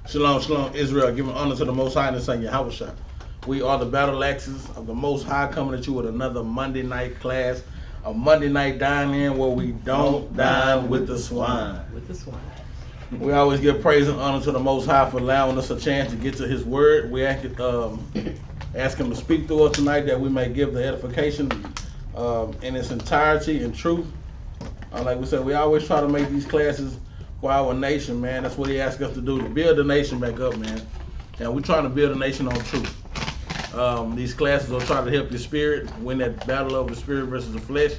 Shalom, shalom, Israel. Giving honor to the Most High and His Son Yahushua. We are the battle axes of the Most High, coming at you with another Monday night class, a Monday night dine-in where we don't dine with the swine. We always give praise and honor to the Most High for allowing us a chance to get to His Word. We ask Him to speak through us tonight that we may give the edification in its entirety and truth. Like we said, we always try to make these classes for our nation, man. That's what He asked us to do, to build the nation back up, man. And we're trying to build a nation on truth. These classes will try to help your spirit win that battle of the spirit versus the flesh.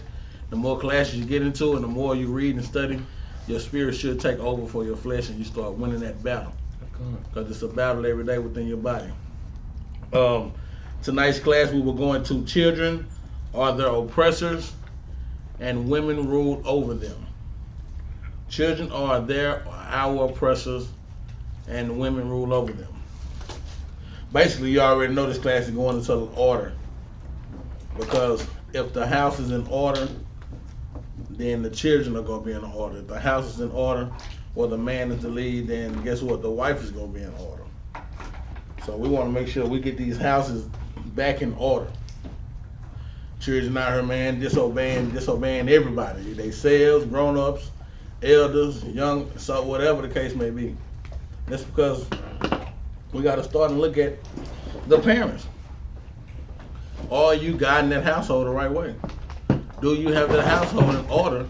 The more classes you get into and the more you read and study, your spirit should take over for your flesh and you start winning that battle. Because it's a battle every day within your body. Tonight's class we were going to children are their oppressors and women ruled over them. Children are our oppressors and women rule over them. Basically, you already know this class is going into order. Because if the house is in order, then the children are going to be in order. If the house is in order, or the man is the lead, then guess what? The wife is going to be in order. So we want to make sure we get these houses back in order. Children out here, man, disobeying everybody. They selves, grown-ups, elders, young, so whatever the case may be. That's because we got to start and look at the parents. Are you guiding that household the right way? Do you have that household in order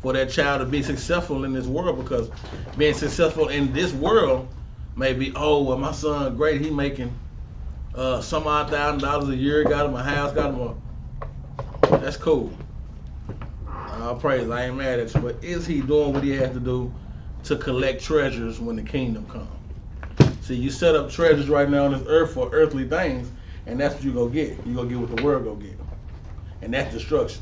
for that child to be successful in this world? Because being successful in this world may be, oh, well, my son, great, he making some odd $1,000 a year, got him a house, got him a... That's cool. I'll praise, I ain't mad at you, but is he doing what he has to do to collect treasures when the kingdom comes? See, you set up treasures right now on this earth for earthly things, and that's what you're going to get. You're going to get what the world going to get. And that's destruction.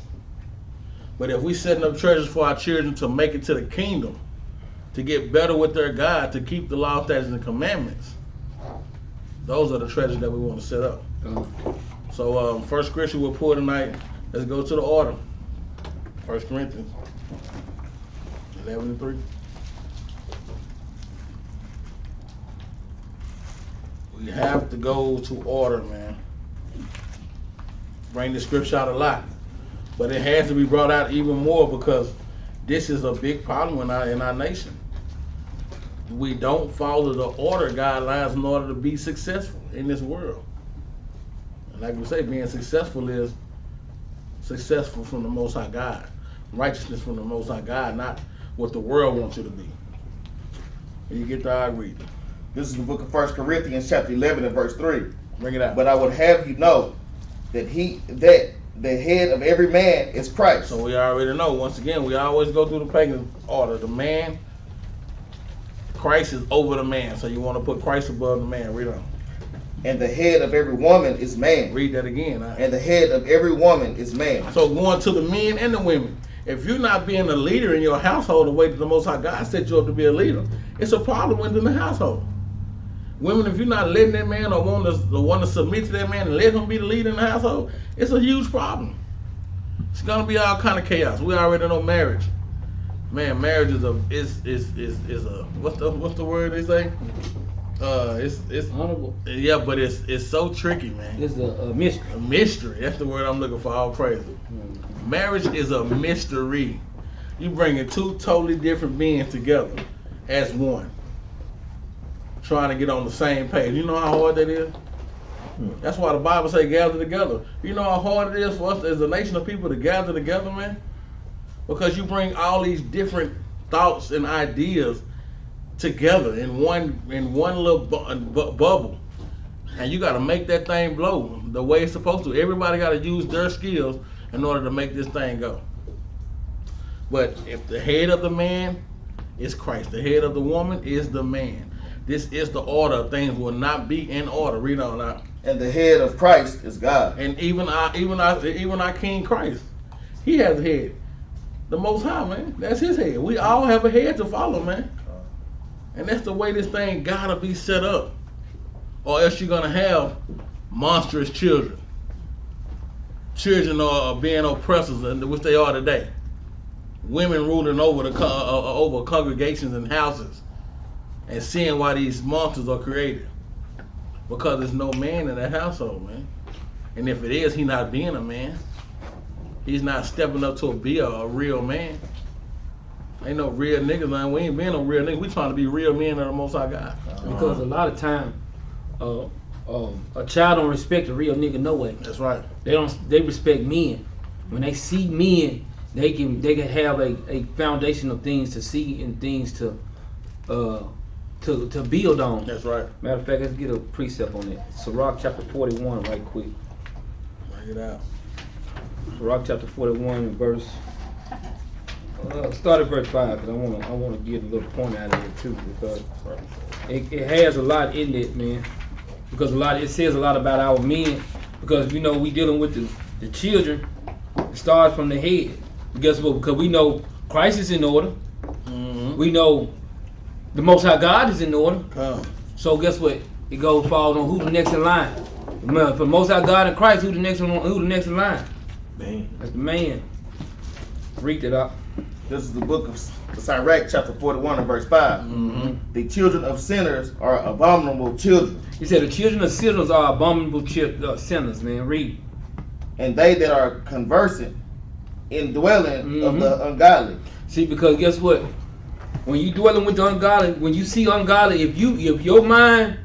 But if we setting up treasures for our children to make it to the kingdom, to get better with their God, to keep the law, statutes, and commandments, those are the treasures that we want to set up. So first scripture we'll pull tonight, let's go to the order. 1 Corinthians 11:3. We have to go to order, man. Bring the scripture out a lot. But it has to be brought out even more because this is a big problem in our nation. We don't follow the order guidelines in order to be successful in this world. And like we say, being successful is successful from the Most High God. Righteousness from the Most High God, not what the world wants you to be. When you get there, I read it. This is the book of 1 Corinthians chapter 11 and verse 3. Bring it out. But I would have you know that the head of every man is Christ. So we already know. Once again, we always go through the pagan order. The man, Christ is over the man. So you want to put Christ above the man. Read on. And the head of every woman is man. Read that again. And the head of every woman is man. So going to the men and the women. If you're not being a leader in your household the way that the Most High God set you up to be a leader, it's a problem within the household. Women, if you're not letting that man or want to submit to that man and let him be the leader in the household, it's a huge problem. It's gonna be all kind of chaos. We already know marriage. Man, marriage is a what's the word they say? It's honorable. Yeah, but it's so tricky, man. It's a mystery. A mystery. That's the word I'm looking for. All praise. Marriage is a mystery. You bringing two totally different beings together as one, trying to get on the same page. You know how hard that is? That's why the Bible say gather together. You know how hard it is for us as a nation of people to gather together, man? Because you bring all these different thoughts and ideas together in one little bubble. And you got to make that thing blow the way it's supposed to. Everybody got to use their skills in order to make this thing go. But if the head of the man is Christ, the head of the woman is the man. This is the order. Things will not be in order. Read on out. And the head of Christ is God. And even our King Christ, he has a head. The Most High, man. That's his head. We all have a head to follow, man. And that's the way this thing gotta be set up. Or else you're gonna have monstrous children. Children are being oppressors, which they are today. Women ruling over over congregations and houses. and seeing why these monsters are created. Because there's no man in that household, man. And if it is, he not being a man. He's not stepping up to be a real man. Ain't no real niggas, man. We ain't being no real niggas. We trying to be real men of the Most High God. Because a lot of time, a child don't respect a real nigga no way. That's right. They respect men. When they see men, they can have a foundation of things to see and things to build on. That's right. Matter of fact, let's get a precept on it. Sirach chapter 41 right quick. Bring it out. Sirach chapter 41 verse start at verse 5 because I want to get a little point out of it too, because it has a lot in it, man. Because it says a lot about our men, because we know we dealing with the children. It starts from the head. Guess what? Because we know Christ is in order. Mm-hmm. We know the Most High God is in order. Come. So guess what? It falls on who the next in line. For the Most High God and Christ, who the next in line? Man. That's the man. Read it up. This is the book of Sirach, chapter 41 and verse 5. Mm-hmm. The children of sinners are abominable children. He said the children of sinners are abominable sinners, man. Read. And they that are conversant in dwelling of the ungodly. See, because guess what? When you dwelling with the ungodly, when you see ungodly, if your mind,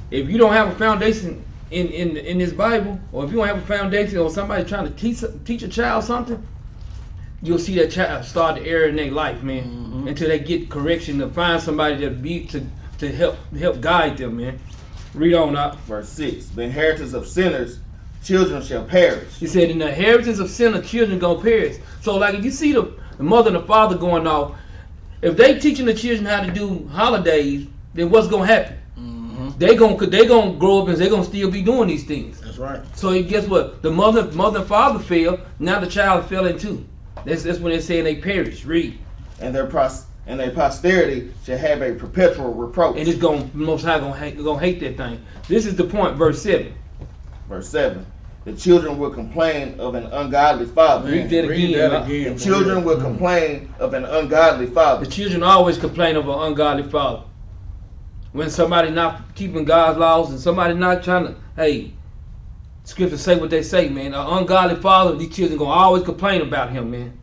if you don't have a foundation in this Bible, or if you don't have a foundation, or somebody trying to teach a child something, you'll see that child start to err in their life, man. Mm-hmm. Until they get correction, to find somebody to help guide them, man. Read on up. Verse 6. The inheritance of sinners, children shall perish. He said, in the inheritance of sinners, children gonna perish. So like if you see the mother and the father going off, if they teaching the children how to do holidays, then what's gonna happen? Mm-hmm. They gonna grow up and they gonna still be doing these things. That's right. So guess what? The mother and father fell. Now the child fell in too. That's when they're saying they perish. Read. And their posterity shall have a perpetual reproach. And it's Most High gonna hate that thing. This is the point. Verse 7. Verse 7. The children will complain of an ungodly father. Read that again. The children will complain of an ungodly father. The children always complain of an ungodly father. When somebody not keeping God's laws and somebody not trying to, hey, Scripture say what they say, man. An ungodly father, these children gonna always complain about him, man.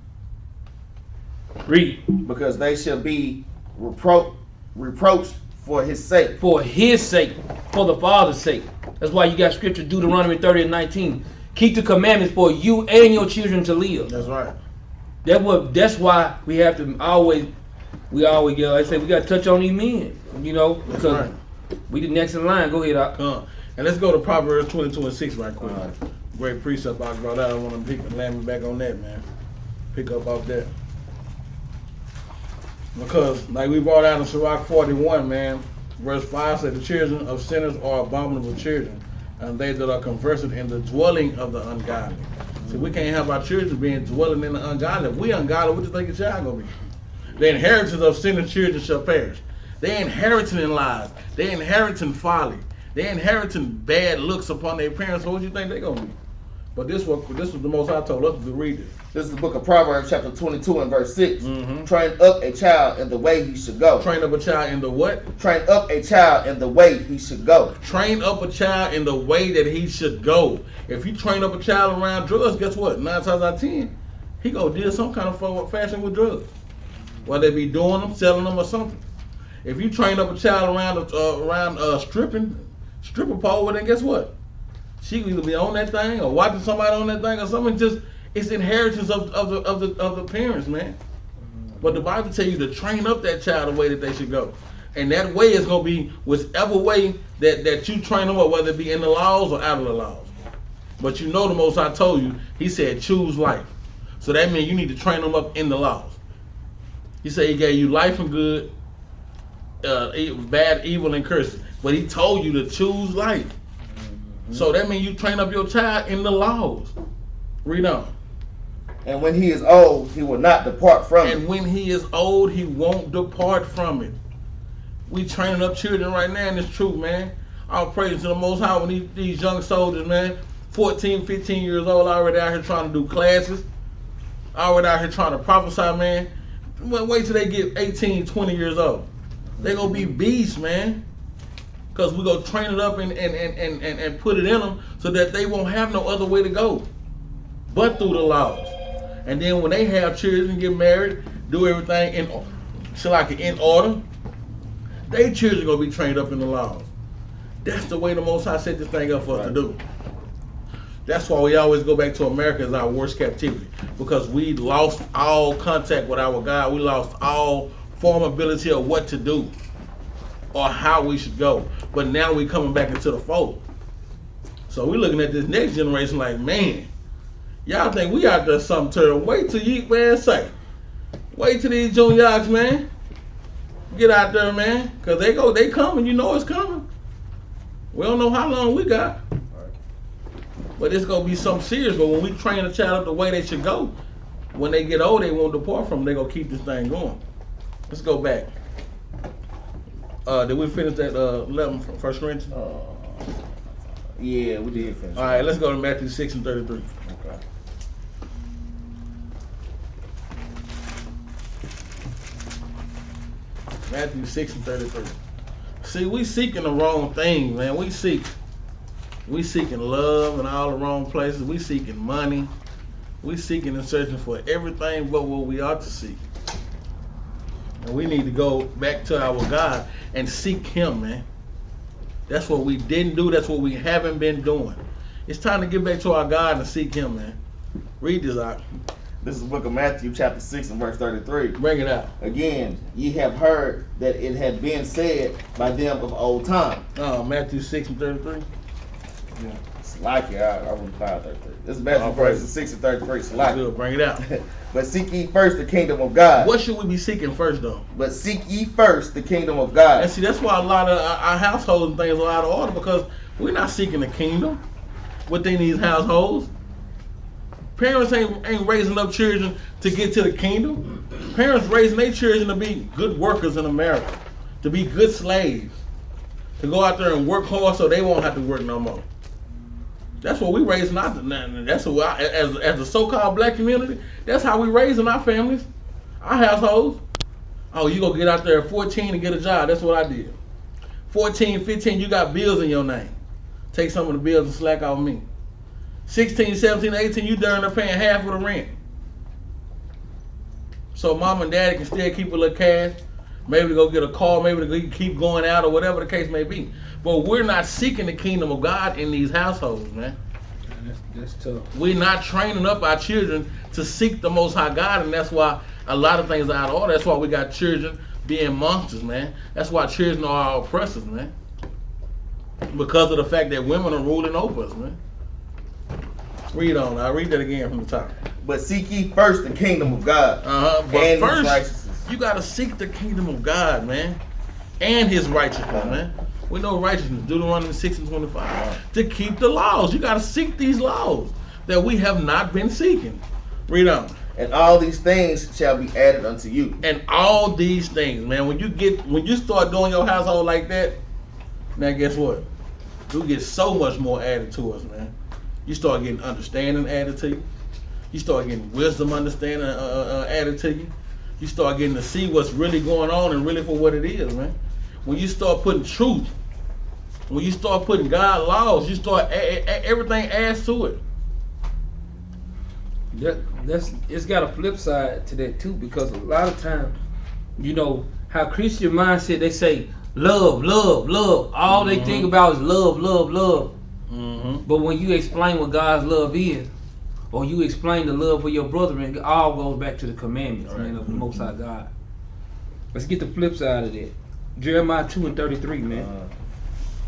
Read. Because they shall be reproached for his sake. For his sake. For the Father's sake. That's why you got Scripture, Deuteronomy 30 and 19. Keep the commandments for you and your children to live. That's right. That's why we have to always like I say, we got to touch on these men. You know, because right. We the next in line. Go ahead, and let's go to Proverbs 22 and 6 right quick. Great precept I brought out. I want to land me back on that, man. Pick up off that. Because, like we brought out in Sirach 41, man, verse 5 said, the children of sinners are abominable children, and they that are conversant in the dwelling of the ungodly. See, we can't have our children being dwelling in the ungodly. If we ungodly, what do you think a child going to be? The inheritance of sinners children shall perish. They inheriting in lies. They inheriting folly. They inheriting bad looks upon their parents. So what do you think they're going to be? But this was the Most High told us to read it. This is the book of Proverbs, chapter 22 and verse 6. Mm-hmm. Train up a child in the way he should go. Train up a child in the what? Train up a child in the way he should go. Train up a child in the way that he should go. If you train up a child around drugs, guess what? 9 times out of 10, he gonna deal some kind of fashion with drugs. Whether they be doing them, selling them, or something. If you train up a child around stripper pole, well, then guess what? She can either be on that thing or watching somebody on that thing or something. Just it's inheritance of the parents, man. But the Bible tell you to train up that child the way that they should go, and that way is gonna be whichever way that you train them up, whether it be in the laws or out of the laws. But you know the Most High told you, He said choose life, so that means you need to train them up in the laws. He said He gave you life and good, bad, evil, and curses, but He told you to choose life. So that means you train up your child in the laws. Read on. And when he is old, he will not depart from it. And when he is old, he won't depart from it. We training up children right now in this truth, man. All praise to the Most High when these young soldiers, man, 14, 15 years old, already out here trying to do classes. Already out here trying to prophesy, man. Wait till they get 18, 20 years old. They gonna be beasts, man. Cause we gonna train it up and put it in them so that they won't have no other way to go but through the laws. And then when they have children, get married, do everything in order, they children gonna be trained up in the laws. That's the way the Most High set this thing up for us to do. That's why we always go back to America as our worst captivity, because we lost all contact with our God. We lost all formability of what to do or how we should go. But now we coming back into the fold. So we looking at this next generation like, man, y'all think we out there something terrible. Wait till you, man, say. Wait till these juniors, man. Get out there, man. Because they coming. You know it's coming. We don't know how long we got. But it's going to be something serious. But when we train a child up the way they should go, when they get old, they won't depart from them. They're going to keep this thing going. Let's go back. Did we finish that 11 from 1 Corinthians? Yeah, we did finish. All right, let's go to Matthew 6 and 33. Okay. Matthew 6 and 33. See, we seeking the wrong thing, man. We seeking love in all the wrong places. We seeking money. We seeking and searching for everything but what we ought to seek. And we need to go back to our God and seek Him, man. That's what we didn't do. That's what we haven't been doing. It's time to get back to our God and seek Him, man. Read this out. This is the book of Matthew, chapter 6 and verse 33. Bring it out. Again, ye have heard that it had been said by them of old time. Matthew 6 and 33. Yeah. It's like it. I wouldn't find 33. This is Matthew verses 6 and 33. It's like good. Bring it out. But seek ye first the kingdom of God. What should we be seeking first, though? But seek ye first the kingdom of God. And see, that's why a lot of our households and things are out of order, because we're not seeking the kingdom within these households. Parents ain't raising up children to get to the kingdom. Parents raising their children to be good workers in America, to be good slaves, to go out there and work hard so they won't have to work no more. That's what we raising out. That's what as a so-called black community, that's how we raising our families, our households. Oh, you gonna get out there at 14 and get a job. That's what I did. 14, 15, you got bills in your name. Take some of the bills and slack off me. 16, 17, 18, you darn near paying half of the rent. So mom and daddy can still keep a little cash. Maybe to go get a car, maybe to keep going out or whatever the case may be. But we're not seeking the kingdom of God in these households, man. That's tough. We're not training up our children to seek the Most High God, and that's why a lot of things are out of order. That's why we got children being monsters, man. That's why children are our oppressors, man. Because of the fact that women are ruling over us, man. Read on. I'll read that again from the top. But seek ye first the kingdom of God. But and first, his righteousness. You got to seek the kingdom of God, man. And His righteousness, man. We know righteousness, Deuteronomy 6 and 25. To keep the laws. You got to seek these laws that we have not been seeking. Read on. And all these things shall be added unto you. And all these things, man. When you start doing your household like that, now guess what? You get so much more added to us, man. You start getting understanding added to you. You start getting wisdom, understanding added to you. You start getting to see what's really going on and really for what it is, man. When you start putting truth, when you start putting God laws, you start everything adds to it. It's got a flip side to that too, because a lot of times, you know, how Christian mindset, they say love, love, love. All they think about is love, love, love. But when you explain what God's love is, or you explain the love for your brother, it all goes back to the commandments, man, of the Most High God. Let's get the flip side of that. Jeremiah 2 and 33, man.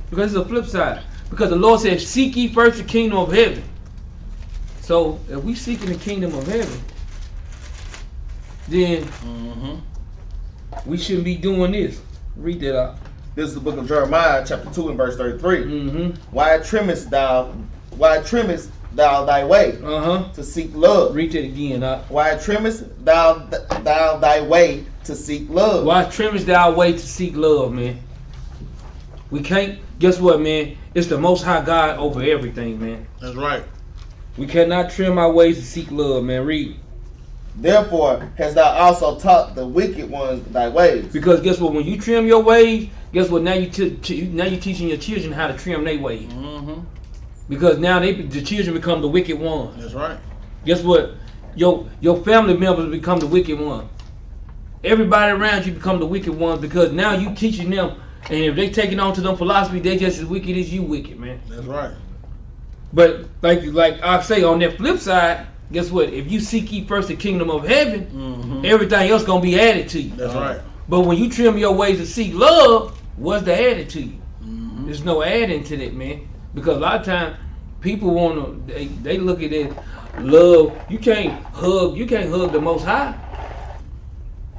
Because it's a flip side. Because the Lord says, seek ye first the kingdom of heaven. So if we seeking the kingdom of heaven, then we shouldn't be doing this. Read that out. This is the book of Jeremiah, chapter 2 and verse 33. Why trimmest thou thy way to seek love? Read that again. Why trimmest thou thy way to seek love? Why trimmest thou way to seek love, man? We can't. Guess what, man? It's the Most High God over everything, man. That's right. We cannot trim our ways to seek love, man. Read. Therefore hast thou also taught the wicked ones thy ways. Because guess what? When you trim your ways, guess what? Now you now you teaching your children how to trim their ways. Mm-hmm. Because now the children become the wicked ones. That's right. Guess what? Your family members become the wicked ones. Everybody around you become the wicked ones because now you teaching them, and if they taking on to them philosophy, they just as wicked as you wicked, man. That's right. But like I say, on that flip side, guess what? If you seek ye first the kingdom of heaven, everything else gonna be added to you. That's right. But when you trim your ways to seek love, what's the added to you? There's no adding to that, man. Because a lot of times people wanna they look at it love. You can't hug the Most High.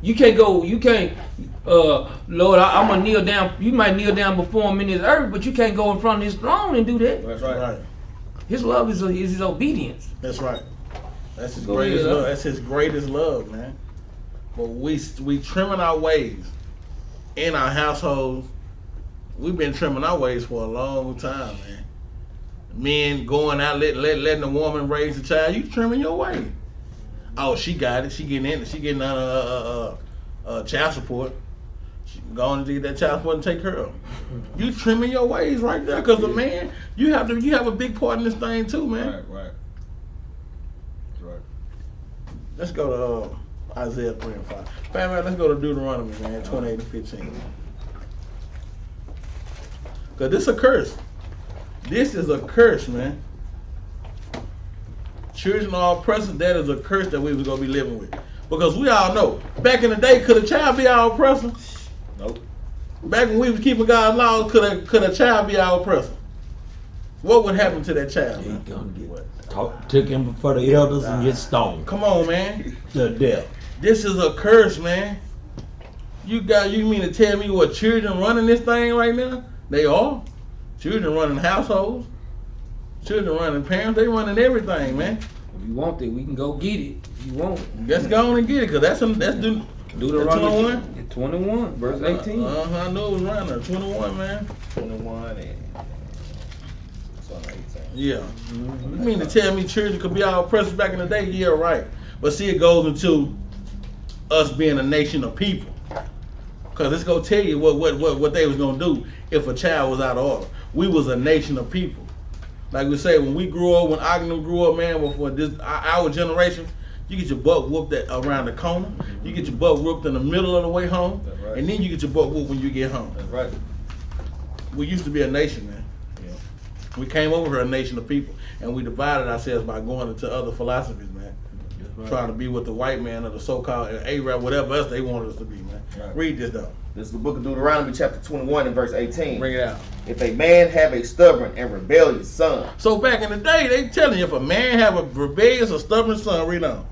You can't Lord, I'm gonna kneel down. You might kneel down before him in this earth, but you can't go in front of his throne and do that. That's right. His love is his obedience. That's right. That's his greatest love. That's his greatest love, man. But we trimming our ways in our households. We've been trimming our ways for a long time, man. Men going out letting a woman raise a child. You trimming your way. Oh, she got it. She getting child support. She going to get that child support and take care of. You trimming your ways right there, because the man, you have a big part in this thing too, man. Right. Let's go to Isaiah 3 and 5. Man, let's go to Deuteronomy, man, 28 and 15. Because this is a curse. This is a curse, man. Children are oppressors. That is a curse that we was going to be living with. Because we all know, back in the day, could a child be our oppressor? Nope. Back when we was keeping God's laws, could a child be our oppressor? What would happen to that child? He gonna get took him before the elders and get stoned Come on, man. to death. This is a curse, man. You mean to tell me what children running this thing right now? They are. Children running households. Children running parents. They running everything, man. If you want it, we can go get it. If you want it, Let's go on and get it, because that's Deuteronomy 21, verse 18. I knew it was around there. 21, man. 21 and 18. Yeah. You mean to tell me children could be our oppressors back in the day? Yeah, right. But see, it goes into us being a nation of people. Because it's going to tell you what they was going to do if a child was out of order. We was a nation of people. Like we say, when we grew up, when Ogden grew up, man, before our generation, you get your butt whooped around the corner. You get your butt whooped in the middle of the way home. That's right. And then you get your butt whooped when you get home. That's right. We used to be a nation, man. Yeah. We came over here a nation of people, and we divided ourselves by going into other philosophies, man. Right. Trying to be with the white man or the so-called Arab, whatever else they wanted us to be, man. Right. Read this, though. This is the book of Deuteronomy, chapter 21 and verse 18. Bring it out. If a man have a stubborn and rebellious son, So back in the day, they telling you if a man have a rebellious or stubborn son, read on.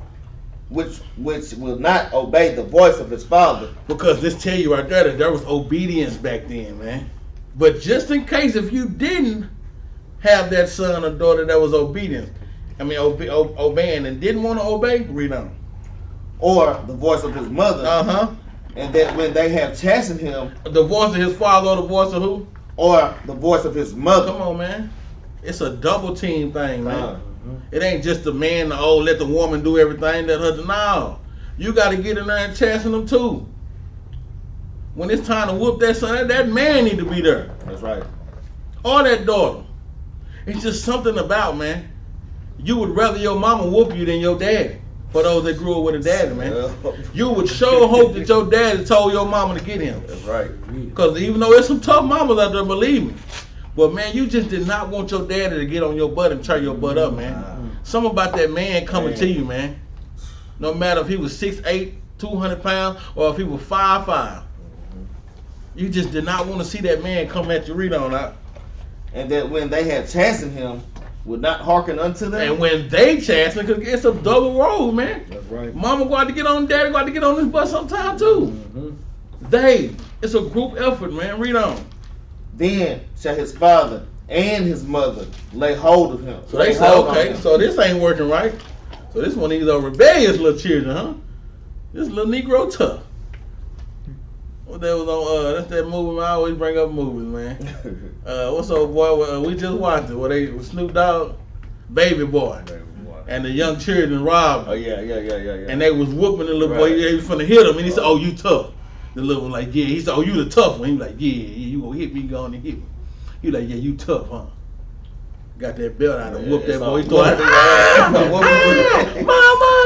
which will not obey the voice of his father, Because this tell you right there that there was obedience back then, man. But just in case if you didn't have that son or daughter that was obedient, obeying and didn't want to obey, read on. or the voice of his mother, and that when they have chastened him, The voice of his father or the voice of who? or the voice of his mother. Come on, man. It's a double team thing, man. Uh-huh. It ain't just the man, let the woman do everything that her. No. You got to get in there and chasten them too. When it's time to whoop that son, that man need to be there. That's right. Or that daughter. It's just something about, man. You would rather your mama whoop you than your daddy. For those that grew up with a daddy, man. You would sure hope that your daddy told your mama to get him. That's right. Because even though there's some tough mamas out there, believe me. But man, you just did not want your daddy to get on your butt and turn your butt up, man. Something about that man coming to you, man. No matter if he was 6'8", 200 pounds, or if he was 5'5". You just did not want to see that man come at you, read on that. And that when they had chastened him, would not hearken unto them. And when they chasten, because it's a double role, man. That's right. Mama got to get on, daddy got to get on this bus sometime too. It's a group effort, man. Read on. Then shall his father and his mother lay hold of him. So they say, okay, so this ain't working right. So this one of these are rebellious little children, huh? This little Negro tough. What that was on? That's that movie. I always bring up movies, man. What's up, boy? We just watched it. Where they Snoop Dogg, Baby Boy. and the young children robbed him. Oh yeah. And they was whooping the little boy. He was finna hit him, and he said, "Oh, you tough." The little one like, "Yeah." He said, "Oh, you the tough one." He was like, "Yeah, you gonna hit me? Go on and hit me." He was like, "Yeah, you tough, huh?" Got that belt out and whooped that boy. He started, mama.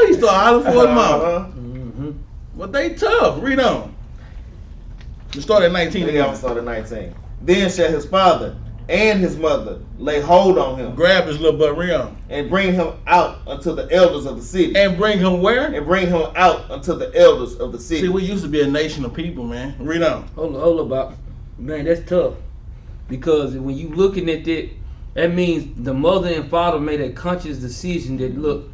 He started hollering for his mama. But they tough. Read on. We start at 19. Yeah, we start at 19. Then shall his father and his mother lay hold on him. Grab his little butt, read on. And bring him out unto the elders of the city. And bring him where? And bring him out unto the elders of the city. See, we used to be a nation of people, man. Read on. Hold about, man, that's tough. Because when you looking at that means the mother and father made a conscious decision that, look,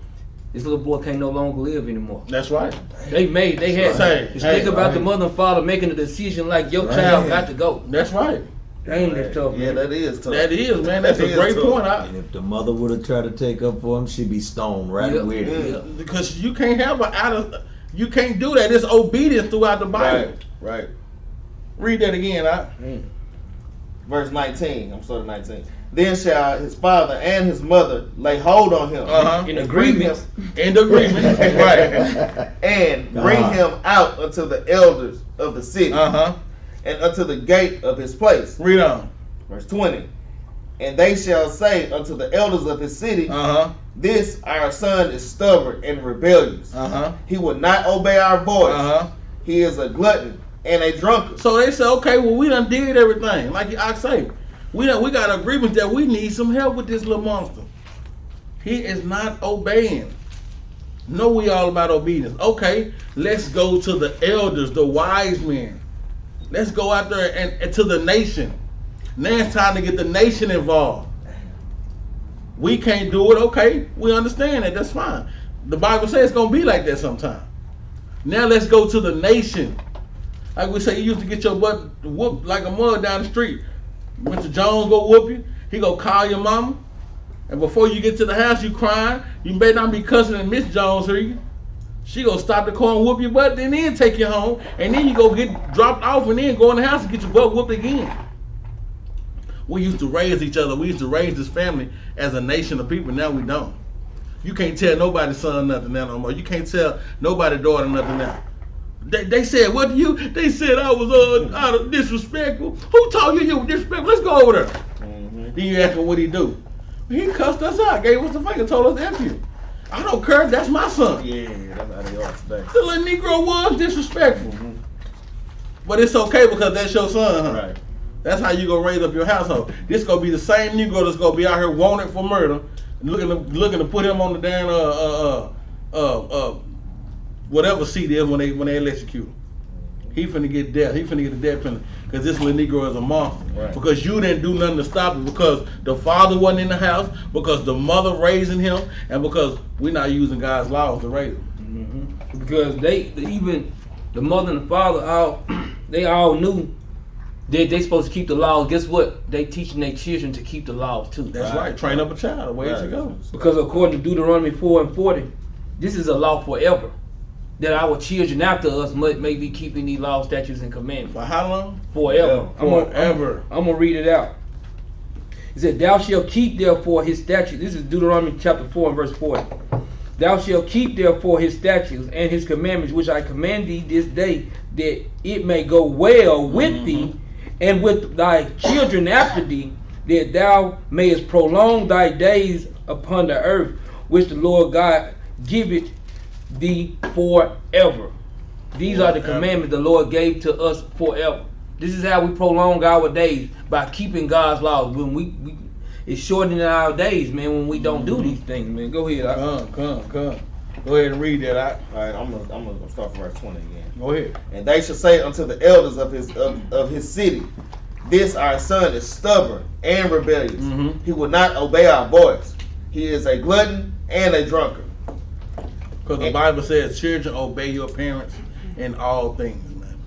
this little boy can't no longer live anymore. That's right. They had. Think about the mother and father making a decision like your child got to go. That's right. Dang, that's tough. Yeah, Man. that is tough. That is, man. That's a great point. And if the mother would have tried to take up for him, she'd be stoned right with it. Because you can't have you can't do that. It's obedience throughout the Bible. Right. Read that again, Verse 19. I'm starting 19. Then shall his father and his mother lay hold on him. In agreement. Right. And bring him out unto the elders of the city. And unto the gate of his place. Read on. Verse 20. And they shall say unto the elders of his city, this our son is stubborn and rebellious. He will not obey our voice. He is a glutton and a drunkard. So they say, okay, well, we done did everything. Like I say, we got an agreement that we need some help with this little monster. He is not obeying. No, we all about obedience. Okay, let's go to the elders, the wise men. Let's go out there and to the nation. Now it's time to get the nation involved. We can't do it. Okay, we understand that. That's fine. The Bible says it's going to be like that sometime. Now let's go to the nation. Like we say, you used to get your butt whooped like a mud down the street. Mr. Jones go whoop you. He go call your mama. And before you get to the house, you crying. You may not be cussing and Miss Jones hear you. She gonna stop the car and whoop your butt, then take you home. And then you go get dropped off and then go in the house and get your butt whooped again. We used to raise each other. We used to raise this family as a nation of people. Now we don't. You can't tell nobody's son nothing now no more. You can't tell nobody's daughter nothing now. They said, what do you? They said I was out of disrespectful. Who told you were disrespectful? Let's go over there. Then you ask him what he do. He cussed us out, gave us the finger, told us F you. I don't care, that's my son. Yeah, that's how they are today. The little Negro was disrespectful. But it's okay because that's your son, huh? Right. That's how you gonna raise up your household. This gonna be the same Negro that's gonna be out here wanted for murder, looking to put him on the damn whatever seat is when they electrocute him. He finna get death. He finna get the death penalty because this little Negro is a monster. Right. Because you didn't do nothing to stop it. Because the father wasn't in the house. Because the mother raising him, and because we're not using God's laws to raise him. Because even the mother and the father they all knew that they supposed to keep the laws. Guess what? They teaching their children to keep the laws too. That's right. Train up a child the way it should go. Because according to Deuteronomy 4:40, this is a law forever. That our children after us may be keeping these laws, statutes, and commandments. For how long? Forever. Forever. I'm going to read it out. It said, thou shalt keep therefore his statutes. This is Deuteronomy chapter 4 and verse 40. Thou shalt keep therefore his statutes and his commandments, which I command thee this day, that it may go well with thee and with thy children after thee, that thou mayest prolong thy days upon the earth, which the Lord God giveth thee forever. These are the commandments the Lord gave to us forever. This is how we prolong our days, by keeping God's laws. When it's shortening our days, man, when we don't do these things, man. Go ahead. Come. Go ahead and read that out. All right, I'm gonna start from verse 20 again. Go ahead. And they shall say unto the elders of his city, this our son is stubborn and rebellious. He will not obey our voice. He is a glutton and a drunkard. Because the Bible says, children, obey your parents in all things, man.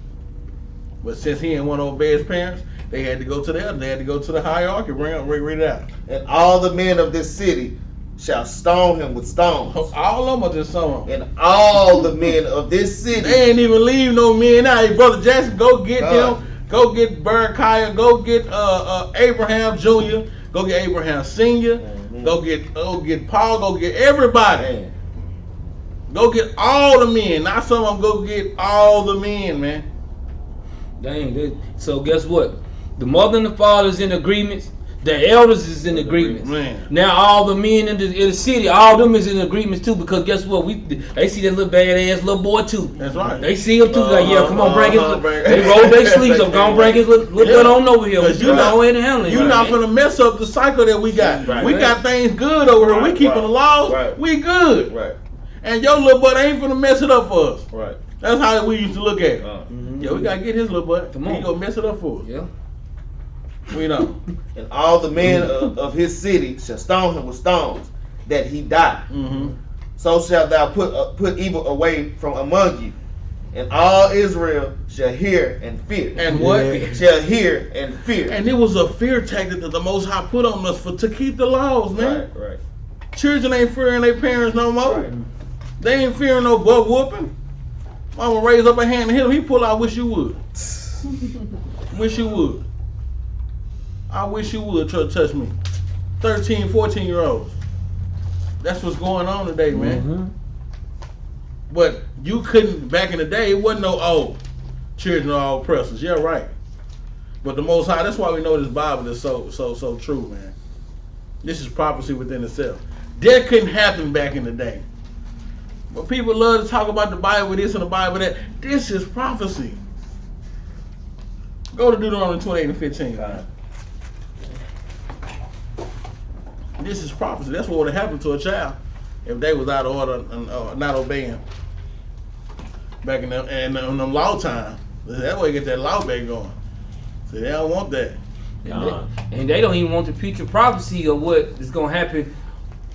But since he didn't want to obey his parents, they had to go to the elder. They had to go to the hierarchy. Read it out. And all the men of this city shall stone him with stones. All of them are just some of them. And all the men of this city. They ain't even leave no men out. Hey, Brother Jackson, go get him. Go get Berechiah. Go get Abraham Jr. Go get Abraham Sr. Go get Paul. Go get everybody. Man. Go get all the men. Not some of them. Go get all the men, man. Dang. So guess what? The mother and the father is in agreements. The elders is in agreements. Man. Now all the men in the city, all of them is in agreements too. Because guess what? They see that little badass little boy too. That's right. They see him too. Like, yeah, come on, bring his. They roll their sleeves up. Gonna bring his little butt on over here. You're not gonna mess up the cycle that we got. Right. We got things good over here. We keeping the laws. Right. We good. Right. And your little butt ain't finna mess it up for us. Right. That's how we used to look at it. Yeah, we gotta get his little butt. Come on. He gonna mess it up for us. Yeah. We know. And all the men of his city shall stone him with stones, that he die. Mm-hmm. So shalt thou put evil away from among you. And all Israel shall hear and fear. And what? Shall hear and fear. And it was a fear tactic that the Most High put on us to keep the laws, man. Right. Children ain't fearing their parents no more. Right. They ain't fearing no butt whooping. Mama raise up a hand and hit him. He pull out, wish you would. Wish you would. I wish you would try to touch me. 13, 14-year-olds. That's what's going on today, man. Mm-hmm. But you couldn't, back in the day, it wasn't no, children are all oppressors. Yeah, right. But the Most High, that's why we know this Bible is so true, man. This is prophecy within itself. That couldn't happen back in the day. But people love to talk about the Bible this and the Bible that. This is prophecy. Go to Deuteronomy 28 and 15. This is prophecy. That's what would have happened to a child if they was out of order and not obeying. Back in them law time. That way get that law back going. So they don't want that. And they don't even want the future prophecy of what is going to happen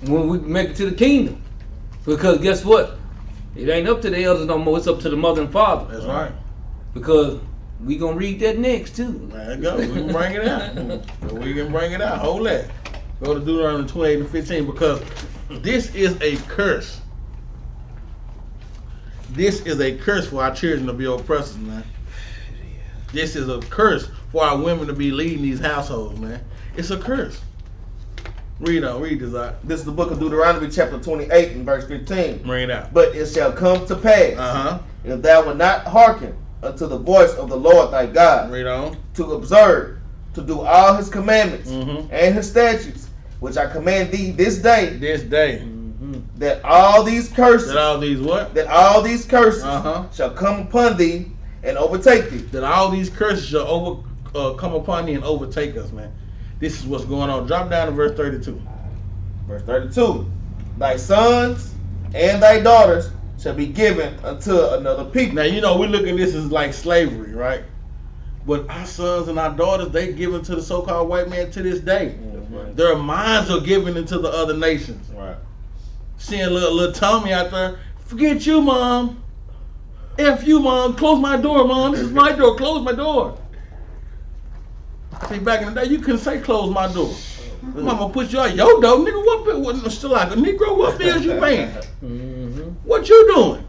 when we make it to the kingdom. Because guess what? It ain't up to the elders no more. It's up to the mother and father. That's right. Because we going to read that next too. There you go. We can bring it out. We can bring it out. Hold that. Go to Deuteronomy 28 and 15 because this is a curse. This is a curse for our children to be oppressors, man. This is a curse for our women to be leading these households, man. It's a curse. Read this out. This is the book of Deuteronomy chapter 28 and verse 15. Bring it out. But it shall come to pass, if thou wilt not hearken unto the voice of the Lord thy God, read on, to observe, to do all his commandments and his statutes, which I command thee this day. This day. That all these curses. That all these what? That all these curses shall come upon thee and overtake thee. That all these curses shall come upon thee and overtake us, man. This is what's going on. Drop down to verse 32. Verse 32. Thy sons and thy daughters shall be given unto another people. Now, you know, we look at this as like slavery, right? But our sons and our daughters, they given to the so-called white man to this day. Right. Their minds are given into the other nations. Right. Seeing little Tommy out there, forget you, Mom. F you, Mom. Close my door, Mom. This is my door. Close my door. See, back in the day, you couldn't say close my door. Mama put you out your door. Nigga, what still like a Negro, what bills you paying? What you doing?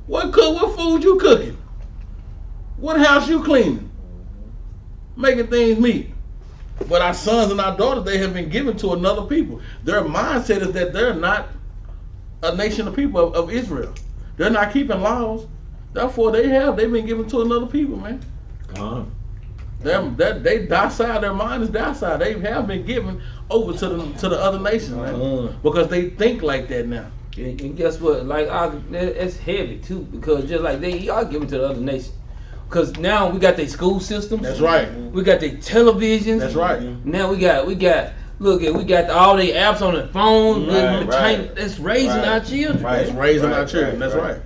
What food you cooking? What house you cleaning? Making things meet. But our sons and our daughters, they have been given to another people. Their mindset is that they're not a nation of people of Israel. They're not keeping laws. Therefore, they've been given to another people, man. They docile, their mind is docile. They have been given over to the other nations, man. Because they think like that now. And guess what? Like, it's heavy too, because just like they are given to the other nations. Because now we got their school systems. That's right. We got their televisions. That's right. Now we got all the apps on the phone. That's raising our children. Right. That's raising our children. That's right.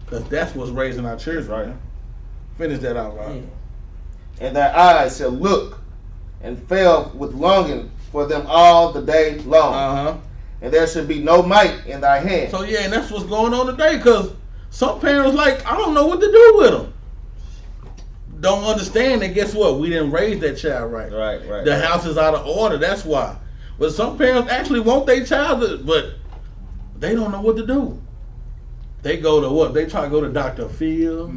Because that's what's raising our children. Right. Finish that out, Rob. Yeah. And their eyes shall look and fail with longing for them all the day long. And there should be no might in thy hand. So yeah, and that's what's going on today, because some parents I don't know what to do with them. Don't understand that, guess what? We didn't raise that child right. Right. The house is out of order, that's why. But some parents actually want their child, but they don't know what to do. They go to what? They try to go to Dr. Phil.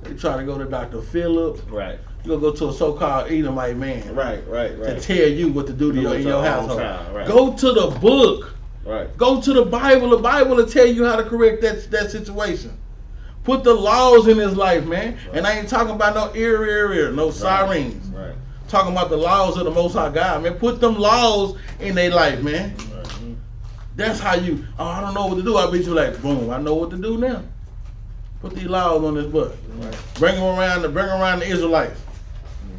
They try to go to Dr. Phillip. Right. You go to a so-called Edomite man. Right. To tell you what to do to in your household. Right. Go to the book. Right. Go to the Bible. The Bible will tell you how to correct that situation. Put the laws in his life, man. Right. And I ain't talking about no ear, no sirens. Right. Talking about the laws of the Most High God, man. Put them laws in their life, man. Right. That's how you, I don't know what to do. I bet you like, boom, I know what to do now. Put these laws on this butt. Right. Bring them around the Israelites.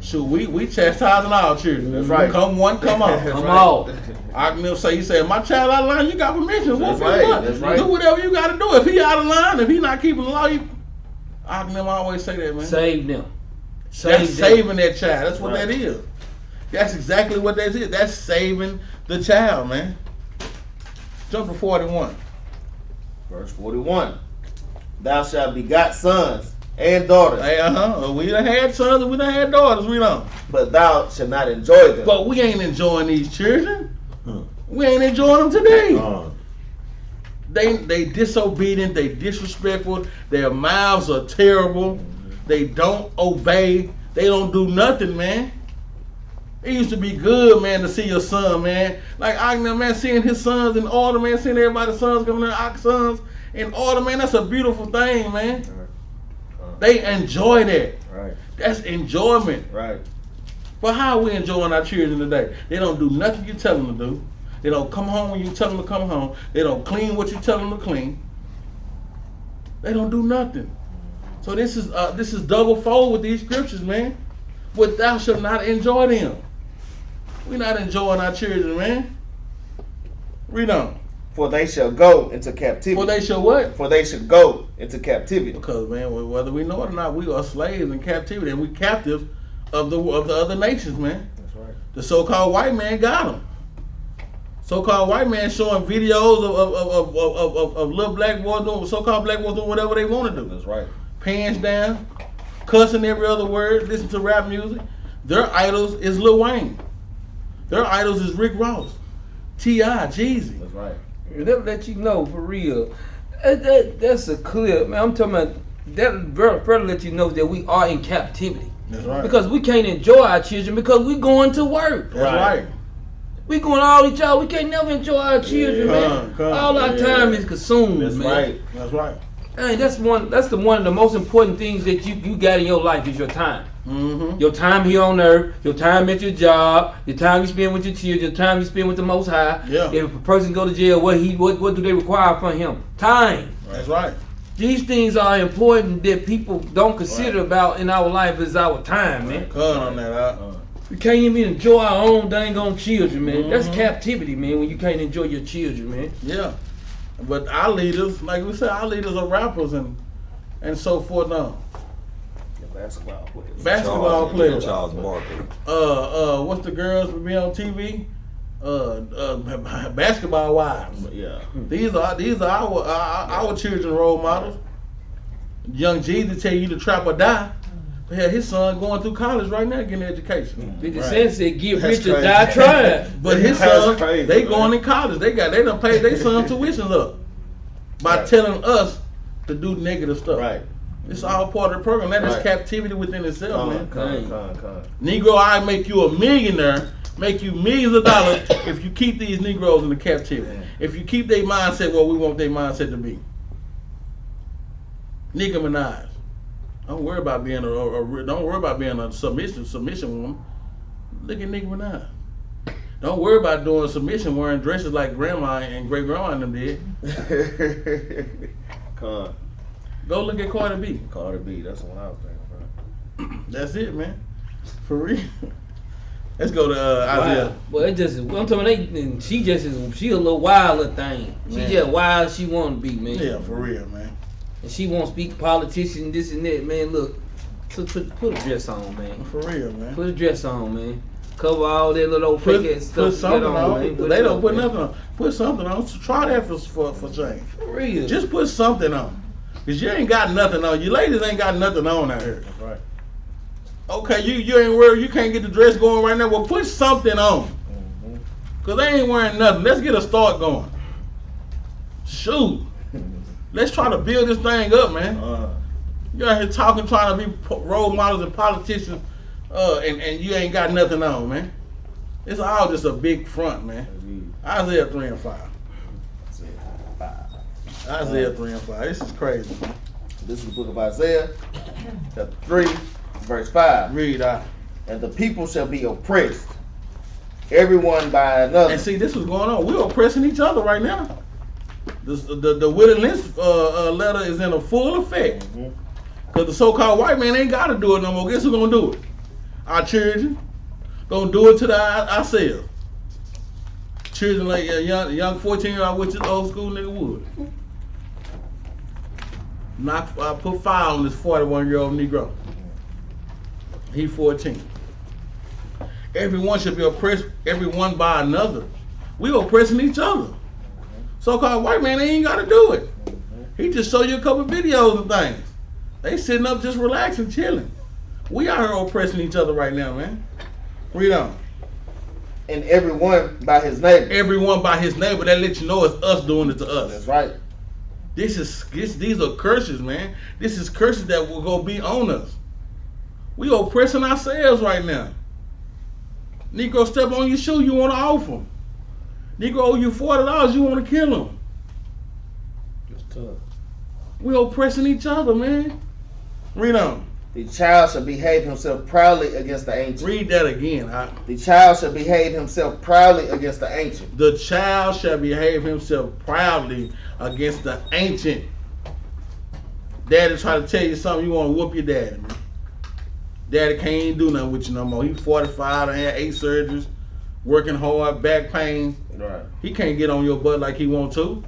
Shoot, we chastising our children. That's right. Come one, come on. Come on. I can never say, you say, my child out of line, you got permission. That's right. That's right. Do whatever you got to do. If he out of line, if he not keeping the law, I can never always say that, man. Save them. That's saving that child. That's what that is. That's exactly what that is. That's saving the child, man. Jump to 41. Verse 41. Thou shalt begot sons and daughters. Hey, we done had sons and we done had daughters, we don't. But thou shalt not enjoy them. But we ain't enjoying these children. We ain't enjoying them today. They disobedient, they disrespectful, their mouths are terrible, they don't obey, they don't do nothing, man. It used to be good, man, to see your son, man. Like I know, man, seeing his sons in order, man, seeing everybody's sons coming in, our sons in order, man, that's a beautiful thing, man. They enjoy that. Right. That's enjoyment. Right. But how are we enjoying our children today? They don't do nothing you tell them to do. They don't come home when you tell them to come home. They don't clean what you tell them to clean. They don't do nothing. So this is double fold with these scriptures, man. But thou shalt not enjoy them. We're not enjoying our children, man. Read on. For they shall go into captivity. For they shall what? For they shall go into captivity. Because, man, whether we know it or not, we are slaves in captivity, and we captives of the other nations, man. That's right. The so-called white man got them. So-called white man showing videos of little black boys doing, so-called black boys doing whatever they want to do. That's right. Pants down, cussing every other word, listen to rap music. Their idols is Lil Wayne. Their idols is Rick Ross, T.I., Jeezy. That's right. They'll let you know for real. That's a clear, man. I'm talking about that further let you know that we are in captivity. That's right. Because we can't enjoy our children because we going to work. That's right. We going all these jobs. We can't never enjoy our children, man. All our time is consumed, That's man. right. That's right. Hey, that's one of the most important things that you got in your life is your time. Mm-hmm. Your time here on earth, your time at your job, your time you spend with your children, your time you spend with the Most High. Yeah. If a person go to jail, what do they require from him? Time. That's right. These things are important that people don't consider about in our life is our time, man. Cut on that, We can't even enjoy our own dang on children, man. Mm-hmm. That's captivity, man, when you can't enjoy your children, man. Yeah. But our leaders, like we said, our leaders are rappers and so forth now. Basketball players. Charles Barkley. What's the girls that be on TV? Basketball wives. Yeah. These are our children role models. Young Jeezy tell you to trap or die. But hell, his son going through college right now getting education. 50 Cent said get That's rich or crazy. die trying. But his That's son, crazy, they man. going in college. They done paid their son tuitions up by telling us to do negative stuff. Right. It's all part of the program. That is Right. captivity within itself, man. Con. Negro, I make you a millionaire, make you millions of dollars if you keep these Negroes in the captivity. If you keep their mindset where we want their mindset to be. Nicki Minaj. Don't worry about being a submission woman. Look at Nicki Minaj. Don't worry about doing submission wearing dresses like grandma and great grandma and them did. Con. Go look at Cardi B. Cardi B, that's the one I was thinking about. That's it, man. For real. Let's go to Isaiah. Well, it just I'm talking. She a little wilder thing. She Man. just wild she want to be, man. Yeah, for real, man. And she won't speak politician, this and that, man. Look, put a dress on, man. For real, man. Put a dress on, man. Cover all that little old fake ass stuff. Put something on. Man. They don't put nothing on. Put something on. So try that for change. For real. Just put something on. Because you ain't got nothing on. You ladies ain't got nothing on out here. That's right. Okay, you ain't worried. You can't get the dress going right now. Well, put something on. Because they ain't wearing nothing. Let's get a start going. Shoot. Let's try to build this thing up, man. You out here talking, trying to be role models and politicians and you ain't got nothing on, man. It's all just a big front, man. Isaiah 3 and 5. Isaiah 3 and 5. This is crazy, man. This is the book of Isaiah, chapter 3, verse 5. Read out. And the people shall be oppressed, everyone by another. And see, this is going on. We're oppressing each other right now. The Willie Lynch letter is in a full effect. Because the so-called white man ain't got to do it no more. Guess who's going to do it? Our children. Going to do it to ourselves. Children like a young 14-year-old with this old school nigga would. I put fire on this 41-year-old Negro. He 14. Everyone should be oppressed, everyone by another. We oppressing each other. So-called white man, they ain't got to do it. He just show you a couple videos and things. They sitting up just relaxing, chilling. We out here oppressing each other right now, man. Read on. And everyone by his neighbor. Everyone by his neighbor. That lets you know it's us doing it to us. That's right. These are curses, man. This is curses that will go be on us. We oppressing ourselves right now. Negro step on your shoe, you want to off him. Negro owe you $40, you want to kill him. It's tough. We oppressing each other, man. Read on. The child shall behave himself proudly against the ancient. Read that again. The child shall behave himself proudly against the ancient. The child shall behave himself proudly against the ancient. Daddy try to tell you something, you want to whoop your daddy, man. Daddy can't even do nothing with you no more. He's 45 and had 8 surgeries, working hard, back pain. Right. He can't get on your butt like he want to.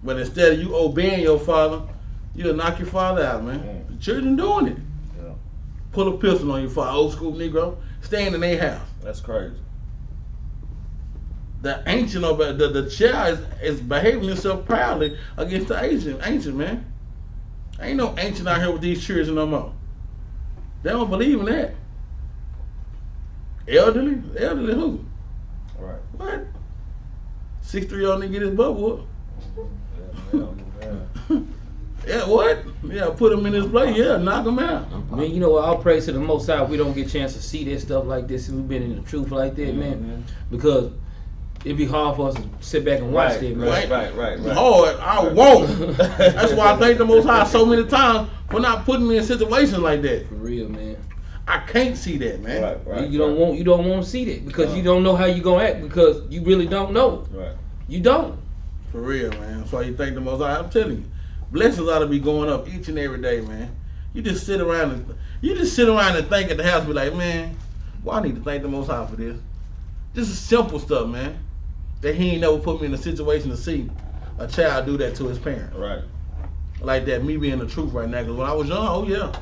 But instead of you obeying your father, you'll knock your father out, man. The children doing it. Yeah. Pull a pistol on your father, old school Negro, staying in their house. That's crazy. The ancient, the child is behaving himself proudly against the ancient, man. Ain't no ancient out here with these children no more. They don't believe in that. Elderly? Elderly who? Right. What? 6'3" nigga get his butt whooped. Yeah, what? Yeah, put him in his place. Yeah, knock him out. Man, you know what? I'll praise to the Most High. We don't get a chance to see this stuff like this, and we've been in the truth like that, man. Because it'd be hard for us to sit back and watch that, man. Right. Hard, I won't. That's why I thank the Most High so many times for not putting me in situations like that. For real, man. I can't see that, man. Right. You don't want to see that because you don't know how you gonna act because you really don't know. Right. You don't. For real, man. That's why you thank the Most High. I'm telling you, blessings ought to be going up each and every day, man. You just sit around and think at the house, be like, man, well, I need to thank the Most High for this. This is simple stuff, man. That he ain't never put me in a situation to see a child do that to his parent. Right. Like that, me being the truth right now. Because when I was young, oh yeah,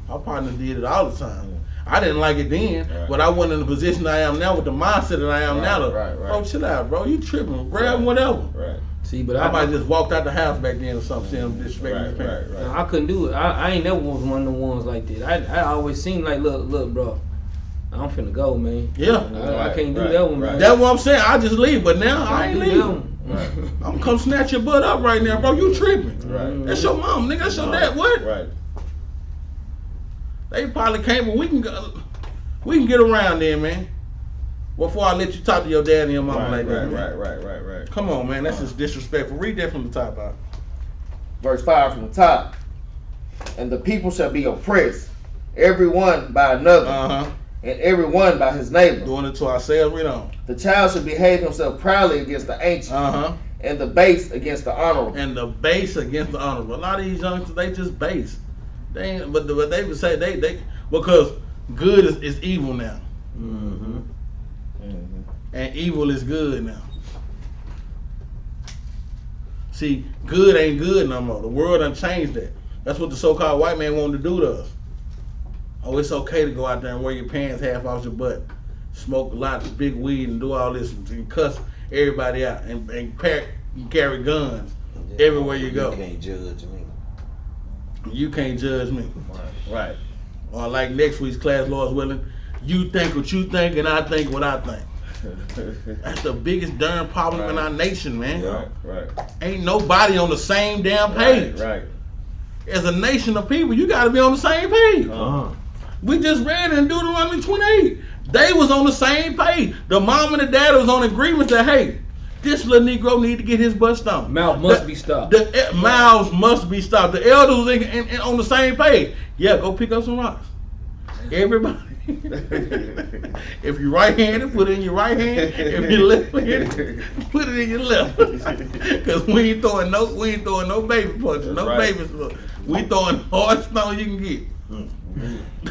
my partner did it all the time. I didn't like it then, but I wasn't in the position I am now with the mindset that I am now. Right. Bro, chill out, bro. You tripping. Grab whatever. Right. See, but I might just walked out the house back then or something, seeing him disrespecting his parents. Right. I couldn't do it. I ain't never was one of the ones like that. I always seemed like, look, bro, I'm finna go, man. Yeah. I can't do that one, man. That's what I'm saying. I just leave, but now I ain't leaving. Right. I'm gonna come snatch your butt up right now, bro. You tripping. Right. That's your mom, nigga. That's your dad. What? Right. They probably can't, but we can get around there, man. Before I let you talk to your dad and your mama like that. Right. Come on, man. That's just disrespectful. Read that from the top out. Verse 5 from the top. And the people shall be oppressed, everyone by another, and everyone by his neighbor. Doing it to ourselves, read on. The child shall behave himself proudly against the ancient, and the base against the honorable. And the base against the honorable. A lot of these youngsters, they just base. They ain't, but they would say they because good is evil now. And evil is good now. See, good ain't good no more. The world done changed that. That's what the so-called white man wanted to do to us. Oh, it's okay to go out there and wear your pants half off your butt, smoke a lot of big weed and do all this and cuss everybody out and carry guns everywhere you go. You can't judge me. You can't judge me. Right. Or like next week's class, Lord's willing, you think what you think and I think what I think. That's the biggest darn problem in our nation, man. Right. Ain't nobody on the same damn page. Right. As a nation of people, you got to be on the same page. We just read it in Deuteronomy 28. They was on the same page. The mom and the dad was on agreement that, hey, this little Negro need to get his butt stomped. Mouth must be stopped. The mouths must be stopped. The elders was on the same page. Yeah, go pick up some rocks. Everybody. If you're right-handed, put it in your right hand. If you're left-handed, put it in your left. Because we ain't throwing no baby punches, no baby stuff. We throwing hard stone you can get.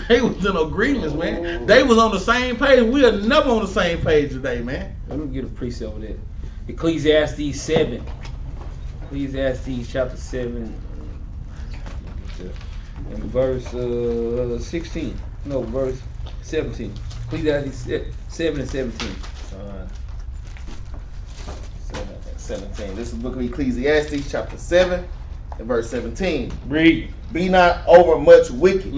They was in agreements, man. They was on the same page. We are never on the same page today, man. Let me get a precept of that. Ecclesiastes 7. Ecclesiastes chapter 7. And verse 16. No, verse 17. Ecclesiastes 7 and 17. 17. This is the book of Ecclesiastes, chapter 7, and verse 17. Read. Be not over much wicked,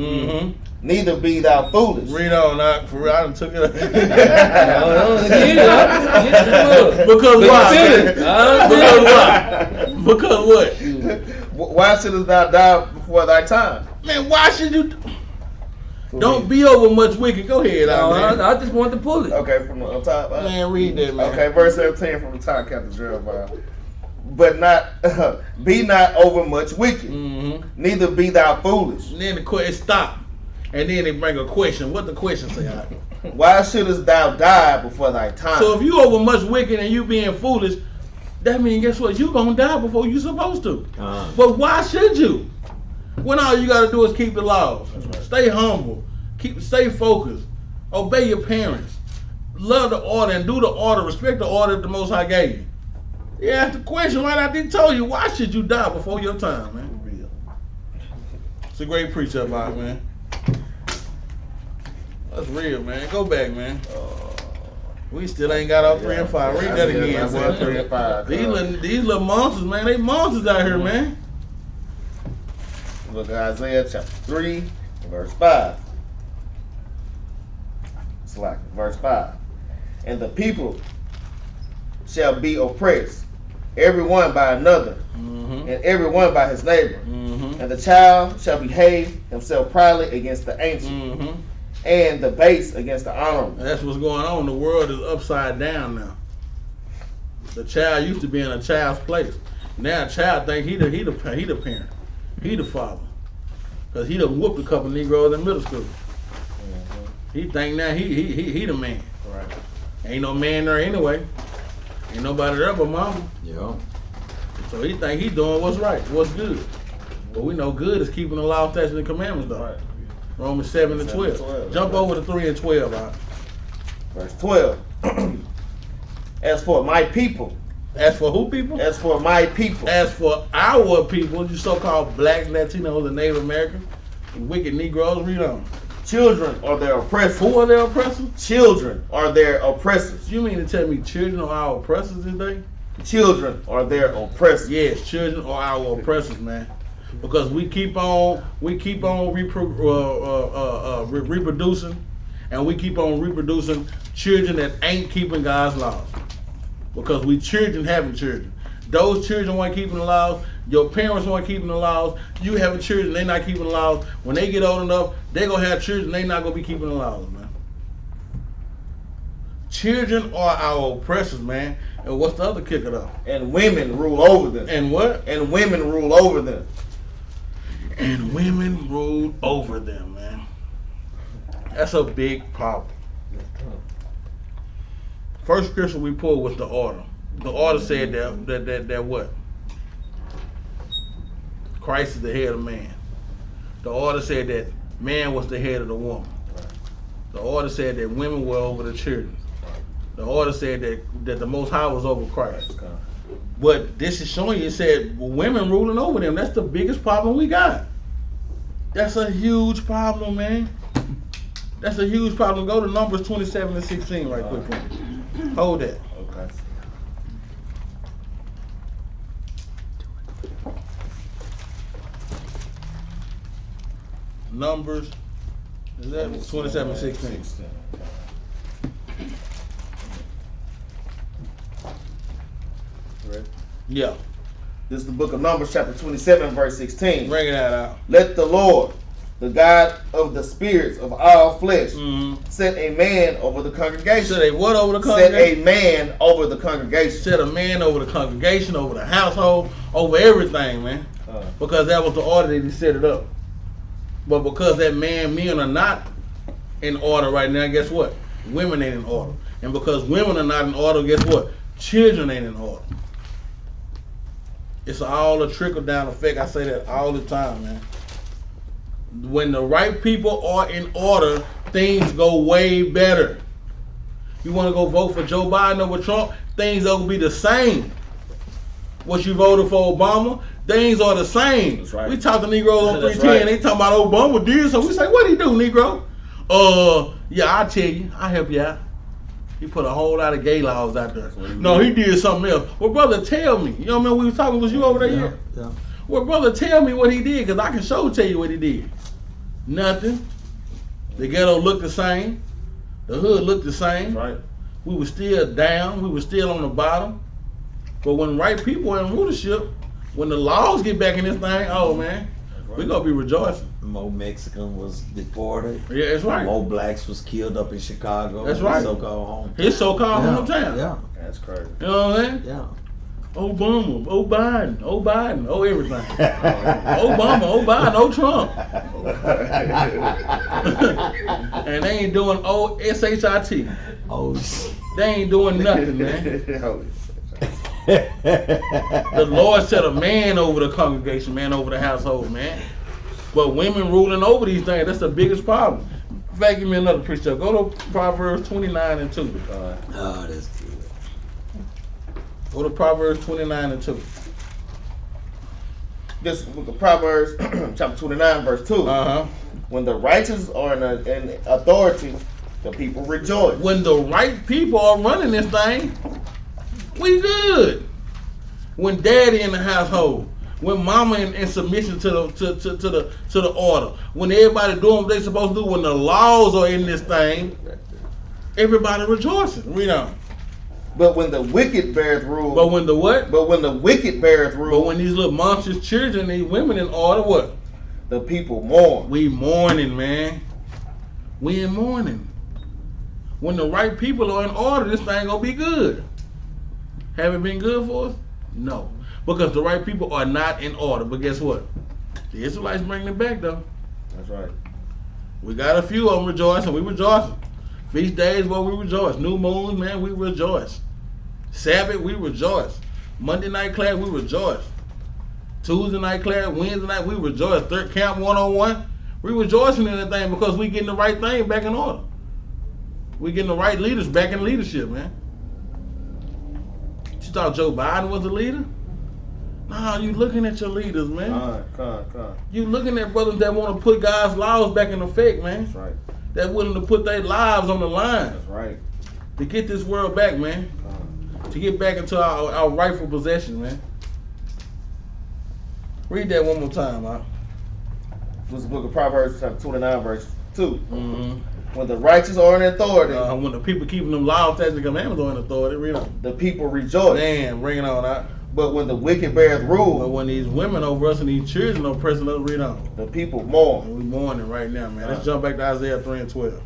Neither be thou foolish. Read on, for real. I done took it. Because why? Because what? Why shouldest thou die before thy time? Man, why should you? Don't be over much wicked. Go ahead, man. I just want to pull it. Okay, from the top. Man, read that, man. Okay, verse 17 from the top, Captain Jeremiah. But not be not over much wicked, neither be thou foolish. And then the question stop, and then they bring a question. What the question say? Why shouldest thou die before thy time? So if you over much wicked and you being foolish, that means guess what? You gonna die before you supposed to. But why should you? When all you gotta do is keep the laws, stay humble, stay focused, obey your parents, love the order and do the order, respect the order that the Most High gave you. Yeah, that's the question. Right? I didn't tell you. Why should you die before your time, man? It's a great precept, man. That's real, man. Go back, man. We still ain't got our 3 and 5. Read that again, boy. 3 and 5. These little monsters, man. They monsters out here, man. Look at Isaiah chapter 3, verse 5. It's like verse 5. And the people shall be oppressed, every one by another, and every one by his neighbor. And the child shall behave himself proudly against the ancient, and the base against the honorable. That's what's going on. The world is upside down now. The child used to be in a child's place. Now a child think he the parent, he the father, because he done whooped a couple Negroes in middle school. He think now he the man. Right. Ain't no man there anyway. Ain't nobody there but mama. Yeah. So he think he doing what's right, what's good. But we know good is keeping the law, statutes, and commandments though. Right. Romans 7 and 12. Jump over to 3 and 12. Verse 12. As for my people. As for who people? As for my people. As for our people, you so-called blacks, Latinos, and Native Americans, wicked Negroes, read on. Children are their oppressors. Who are their oppressors? Children are their oppressors. You mean to tell me children are our oppressors today? Children are their oppressors. Yes, children are our oppressors, man. Because we keep on reproducing, and we keep on reproducing children that ain't keeping God's laws. Because we children having children. Those children weren't keeping the laws. Your parents weren't keeping the laws. You having children, they not keeping the laws. When they get old enough, they gonna have children, they not gonna be keeping the laws, man. Children are our oppressors, man. And what's the other kicker though? And women rule over them. And what? And women rule over them. And women rule over them, man. That's a big problem. First scripture we pulled was the order. The order said that what? Christ is the head of man. The order said that man was the head of the woman. The order said that women were over the children. The order said that the Most High was over Christ. But this is showing you, it said women ruling over them. That's the biggest problem we got. That's a huge problem, man. That's a huge problem. Go to Numbers 27 and 16 right quick. Hold that. Okay. Numbers, is that 27 and 16? Right. Yeah. This is the book of Numbers, chapter 27, verse 16. Bring that out. Let the Lord the God of the spirits of all flesh, set a man over the congregation. Set a what over the congregation? Set a man over the congregation. Set a man over the congregation, over the household, over everything, man. Because that was the order that he set it up. But because men are not in order right now, guess what? Women ain't in order. And because women are not in order, guess what? Children ain't in order. It's all a trickle down effect. I say that all the time, man. When the right people are in order, things go way better. You want to go vote for Joe Biden over Trump? Things will be the same. What you voted for Obama, things are the same. That's right. We talk to Negroes on 310, right. They talking about Obama did, so we say, what did he do, Negro? Yeah, I'll tell you. I'll help you out. He put a whole lot of gay laws out there. No, he did something else. Well, brother, tell me. You know what I mean? We was talking, was you over there? Yeah. Well, brother, tell me what he did, because I can tell you what he did. Nothing. The ghetto looked the same. The hood looked the same. Right. We were still down. We were still on the bottom. But when right people are in rulership, when the laws get back in this thing, oh man, right. We're going to be rejoicing. More Mexican was deported. Yeah, that's right. More blacks was killed up in Chicago. That's right. So-called home. His so-called hometown. Yeah. That's crazy. You know what I'm saying? Yeah. Obama, Biden, everything. Obama, Biden, Trump. And they ain't doing SHIT. They ain't doing nothing, man. The Lord set a man over the congregation, man, over the household, man. But women ruling over these things, that's the biggest problem. In fact, give me another precept. Go to Proverbs 29 and 2. Oh, that's good. Go to Proverbs 29 and 2. This book of Proverbs, chapter 29, verse 2. When the righteous are in authority, the people rejoice. When the right people are running this thing, we good. When daddy in the household, when mama in submission to the order, when everybody doing what they supposed to do, when the laws are in this thing, everybody rejoicing. Read on. But when the wicked beareth rule. But when the what? But when the wicked beareth rule. But when these little monstrous children, these women in order, what? The people mourn. We mourning, man. We in mourning. When the right people are in order, this thing gonna be good. Have it been good for us? No. Because the right people are not in order. But guess what? The Israelites bringing it back, though. That's right. We got a few of them rejoicing. We rejoicing. Feast days, well, we rejoice. New moons, man, we rejoice. Sabbath, we rejoice. Monday night class, we rejoice. Tuesday night class, Wednesday night, we rejoice. Third camp 101, we rejoicing in that thing because we getting the right thing back in order. We getting the right leaders back in leadership, man. You thought Joe Biden was a leader? Nah, you looking at your leaders, man. Come on. You looking at brothers that want to put God's laws back in effect, man. That's right. That willing to put their lives on the line. That's right. To get this world back, man. To get back into our rightful possession, man. Read that one more time, huh? This is the book of Proverbs, chapter 29, verse 2. When the righteous are in authority. When the people keeping them laws, statutes, and commandments are in authority, read on. The people rejoice. Man, bring it on out. But when the wicked beareth rule. But when these women over us and these children are pressing us, read on. The people mourn. And we mourning right now, man. Let's jump back to Isaiah 3 and 12.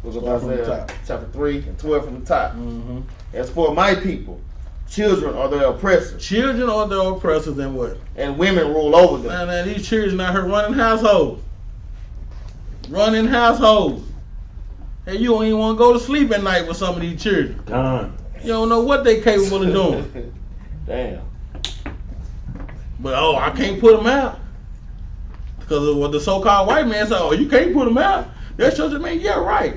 Book of Isaiah, chapter 3 and 12 from the top. As for my people, children are their oppressors. Children are their oppressors and what? And women rule over them. Man, these children out here running households. Running households. Hey, you don't even want to go to sleep at night with some of these children. You don't know what they capable of doing. Damn. But I can't put them out. Because of what the so-called white man said, you can't put them out. That shows you, man, yeah, right.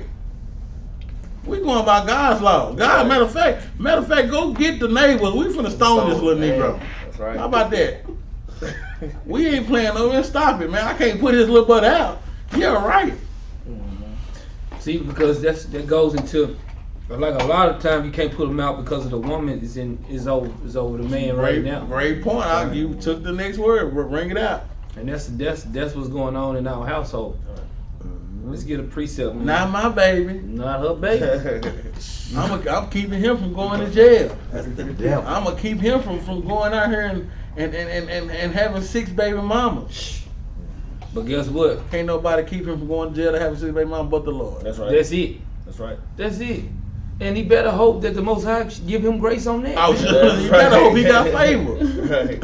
We going by God's law. God, matter of fact, go get the neighbors. We finna stone this little Negro. That's right. How about that? We ain't playing no man. Stop it, man. I can't put his little butt out. Yeah, right. See, because that goes into like a lot of times you can't put them out because of the woman is over the man right now. Great point. You took the next word. Bring it out. And that's what's going on in our household. Let's get a precept. Man. Not my baby. Not her baby. I'm keeping him from going to jail. That's the devil. I'm gonna keep him from going out here and having 6 baby mamas. But guess what? Can't nobody keep him from going to jail to have a baby mama but the Lord. That's right. That's it. That's right. That's it. And he better hope that the Most High give him grace on that. You better hope he got favor. Right.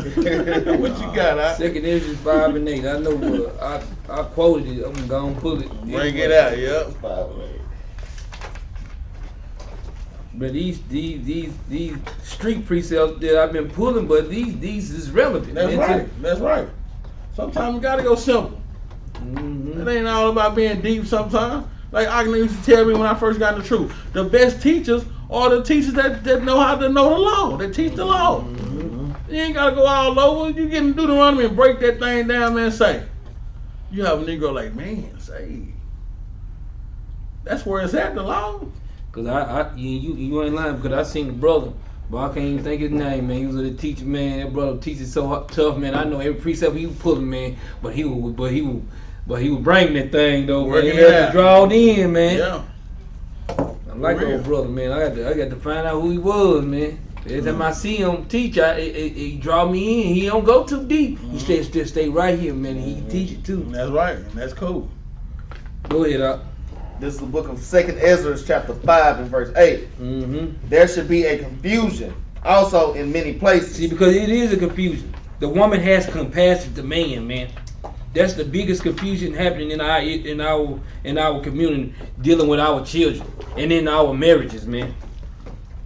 What you got? 2nd Ezra 5:8. I know. I quoted it. I'm gonna pull it. Bring it out. Yep. 5:8. But these street precepts that I've been pulling, but these is relevant. That's right. That's right. Sometimes you gotta go simple. Mm-hmm. It ain't all about being deep. Sometimes, like Agnes used to tell me when I first got in the truth, the best teachers are the teachers that know how to know the law. They teach the law. Mm-hmm. You ain't gotta go all over. You get in Deuteronomy and break that thing down, man. Say, you have a Negro like, man, say, that's where it's at, the law. Cause you ain't lying, because I seen the brother, but I can't even think his name, man. He was a teacher, man. That brother teaches so tough, man. I know every precept he was pulling, man. But he was bringing that thing though, man. He had to draw it in, man. Yeah. I like the old brother, man. I got to find out who he was, man. Every time I see him teach, he draw me in. He don't go too deep. He stay right here, man. And he can teach it too. That's right, and that's cool. Go ahead, Doc. This is the book of 2nd Ezra, chapter 5 and verse 8. Mm-hmm. There should be a confusion also in many places. See, because it is a confusion. The woman has compassion to man, man. That's the biggest confusion happening in our community, dealing with our children and in our marriages, man.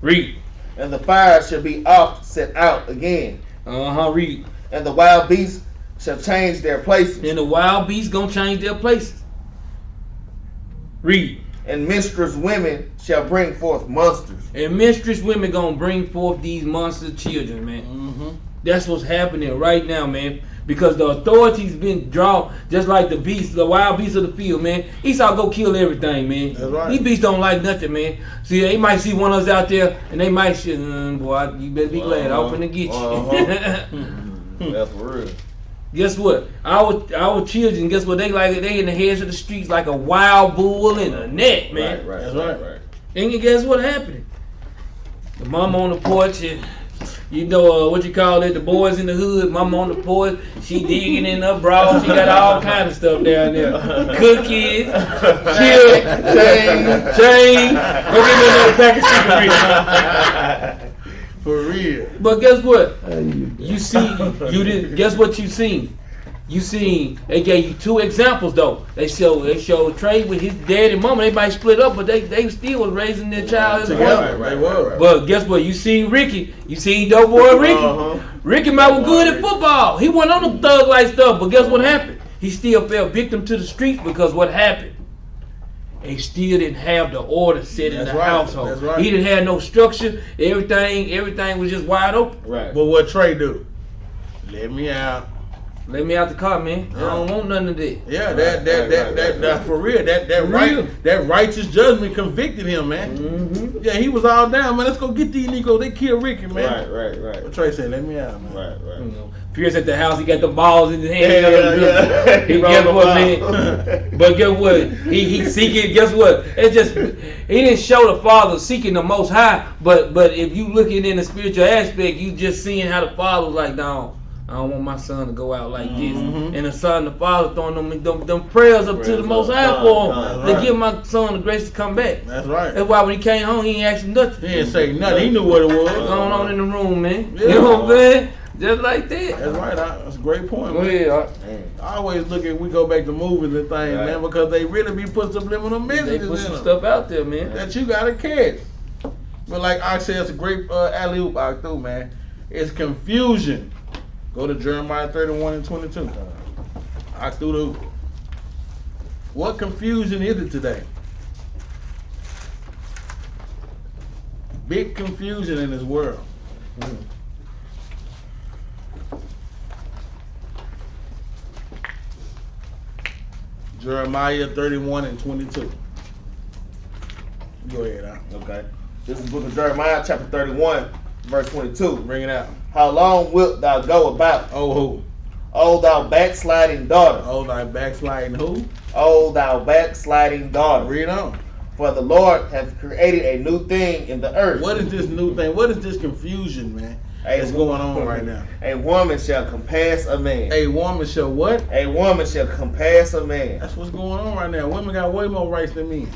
Read. And the fire shall be oft set out again. Read. And the wild beasts shall change their places. And the wild beasts gonna change their places. Read. And minstrous women shall bring forth monsters. And minstrous women gonna bring forth these monster children, man. Mm-hmm. That's what's happening right now, man. Because the authorities been drawn just like the beasts, the wild beasts of the field, man. Esau go kill everything, man. That's right. These beasts don't like nothing, man. See, they might see one of us out there, and they might say, boy, you better be glad I'm finna get you. That's real. Guess what? Our children, guess what? They like? They in the heads of the streets like a wild bull in a net, man. Right. That's right. And you guess what happened? The mama on the porch, and you know what you call it? The boys in the hood. Mama on the porch, she digging in her bra. She got all kind of stuff down there. Cookies, chip, chain. Go get me another pack of cigarettes. For real. But guess what? You see, you didn't. Guess what you seen? You seen. They gave you 2 examples though. They showed Trey with his dad and mama. They might split up, but they still was raising their child as well. Right. But guess what? You seen Ricky. You seen dope boy Ricky. Ricky might was good at football. He went on the thug like stuff. But guess what happened? He still fell victim to the streets because what happened? They still didn't have the order set in the household. That's right. He didn't have no structure. Everything was just wide open. Right. But what Trey do? Let me out. Let me out the car, man. I don't want none of that. Yeah, that for real. That righteous judgment convicted him, man. Mm-hmm. Yeah, he was all down, man. Let's go get these Negros. They killed Ricky, man. Right. But Trey said, let me out, man. Right. You know, Pierce at the house, he got the balls in his hand. Yeah. He guess what, man? But guess what? He seeking. Guess what? It's just he didn't show the Father seeking the Most High. But if you looking in the spiritual aspect, you just seeing how the Father was like, no, I don't want my son to go out like this. And the son, the Father throwing them prayers up to the Most High for him to give my son the grace to come back. That's right. That's why when he came home, he ain't asked him nothing. He didn't say nothing. He knew what it was. What's going on in the room, man? Yeah. You know what I'm saying? Just like that. That's right. That's a great point, Go man. ahead. I always look at, we go back to movies and things, man, because they really be put subliminal They messages put in some them stuff out there, man. that you gotta catch. But like I said, it's a great alley-oop out through, man. It's confusion. Go to Jeremiah 31 and 22. I threw the hoop. What confusion is it today? Big confusion in this world. Jeremiah 31 and 22. Go ahead, Al. Okay. This is the book of Jeremiah, chapter 31, verse 22. Bring it out. How long wilt thou go about, Oh, who? O thou backsliding daughter? Oh, thy backsliding who? O thou backsliding daughter? Read on. For the Lord hath created a new thing in the earth. What is this new thing? What is this confusion, man? that's going on right now. A woman shall compass a man. A woman shall what? A woman shall compass a man. That's what's going on right now. Women got way more rights than men.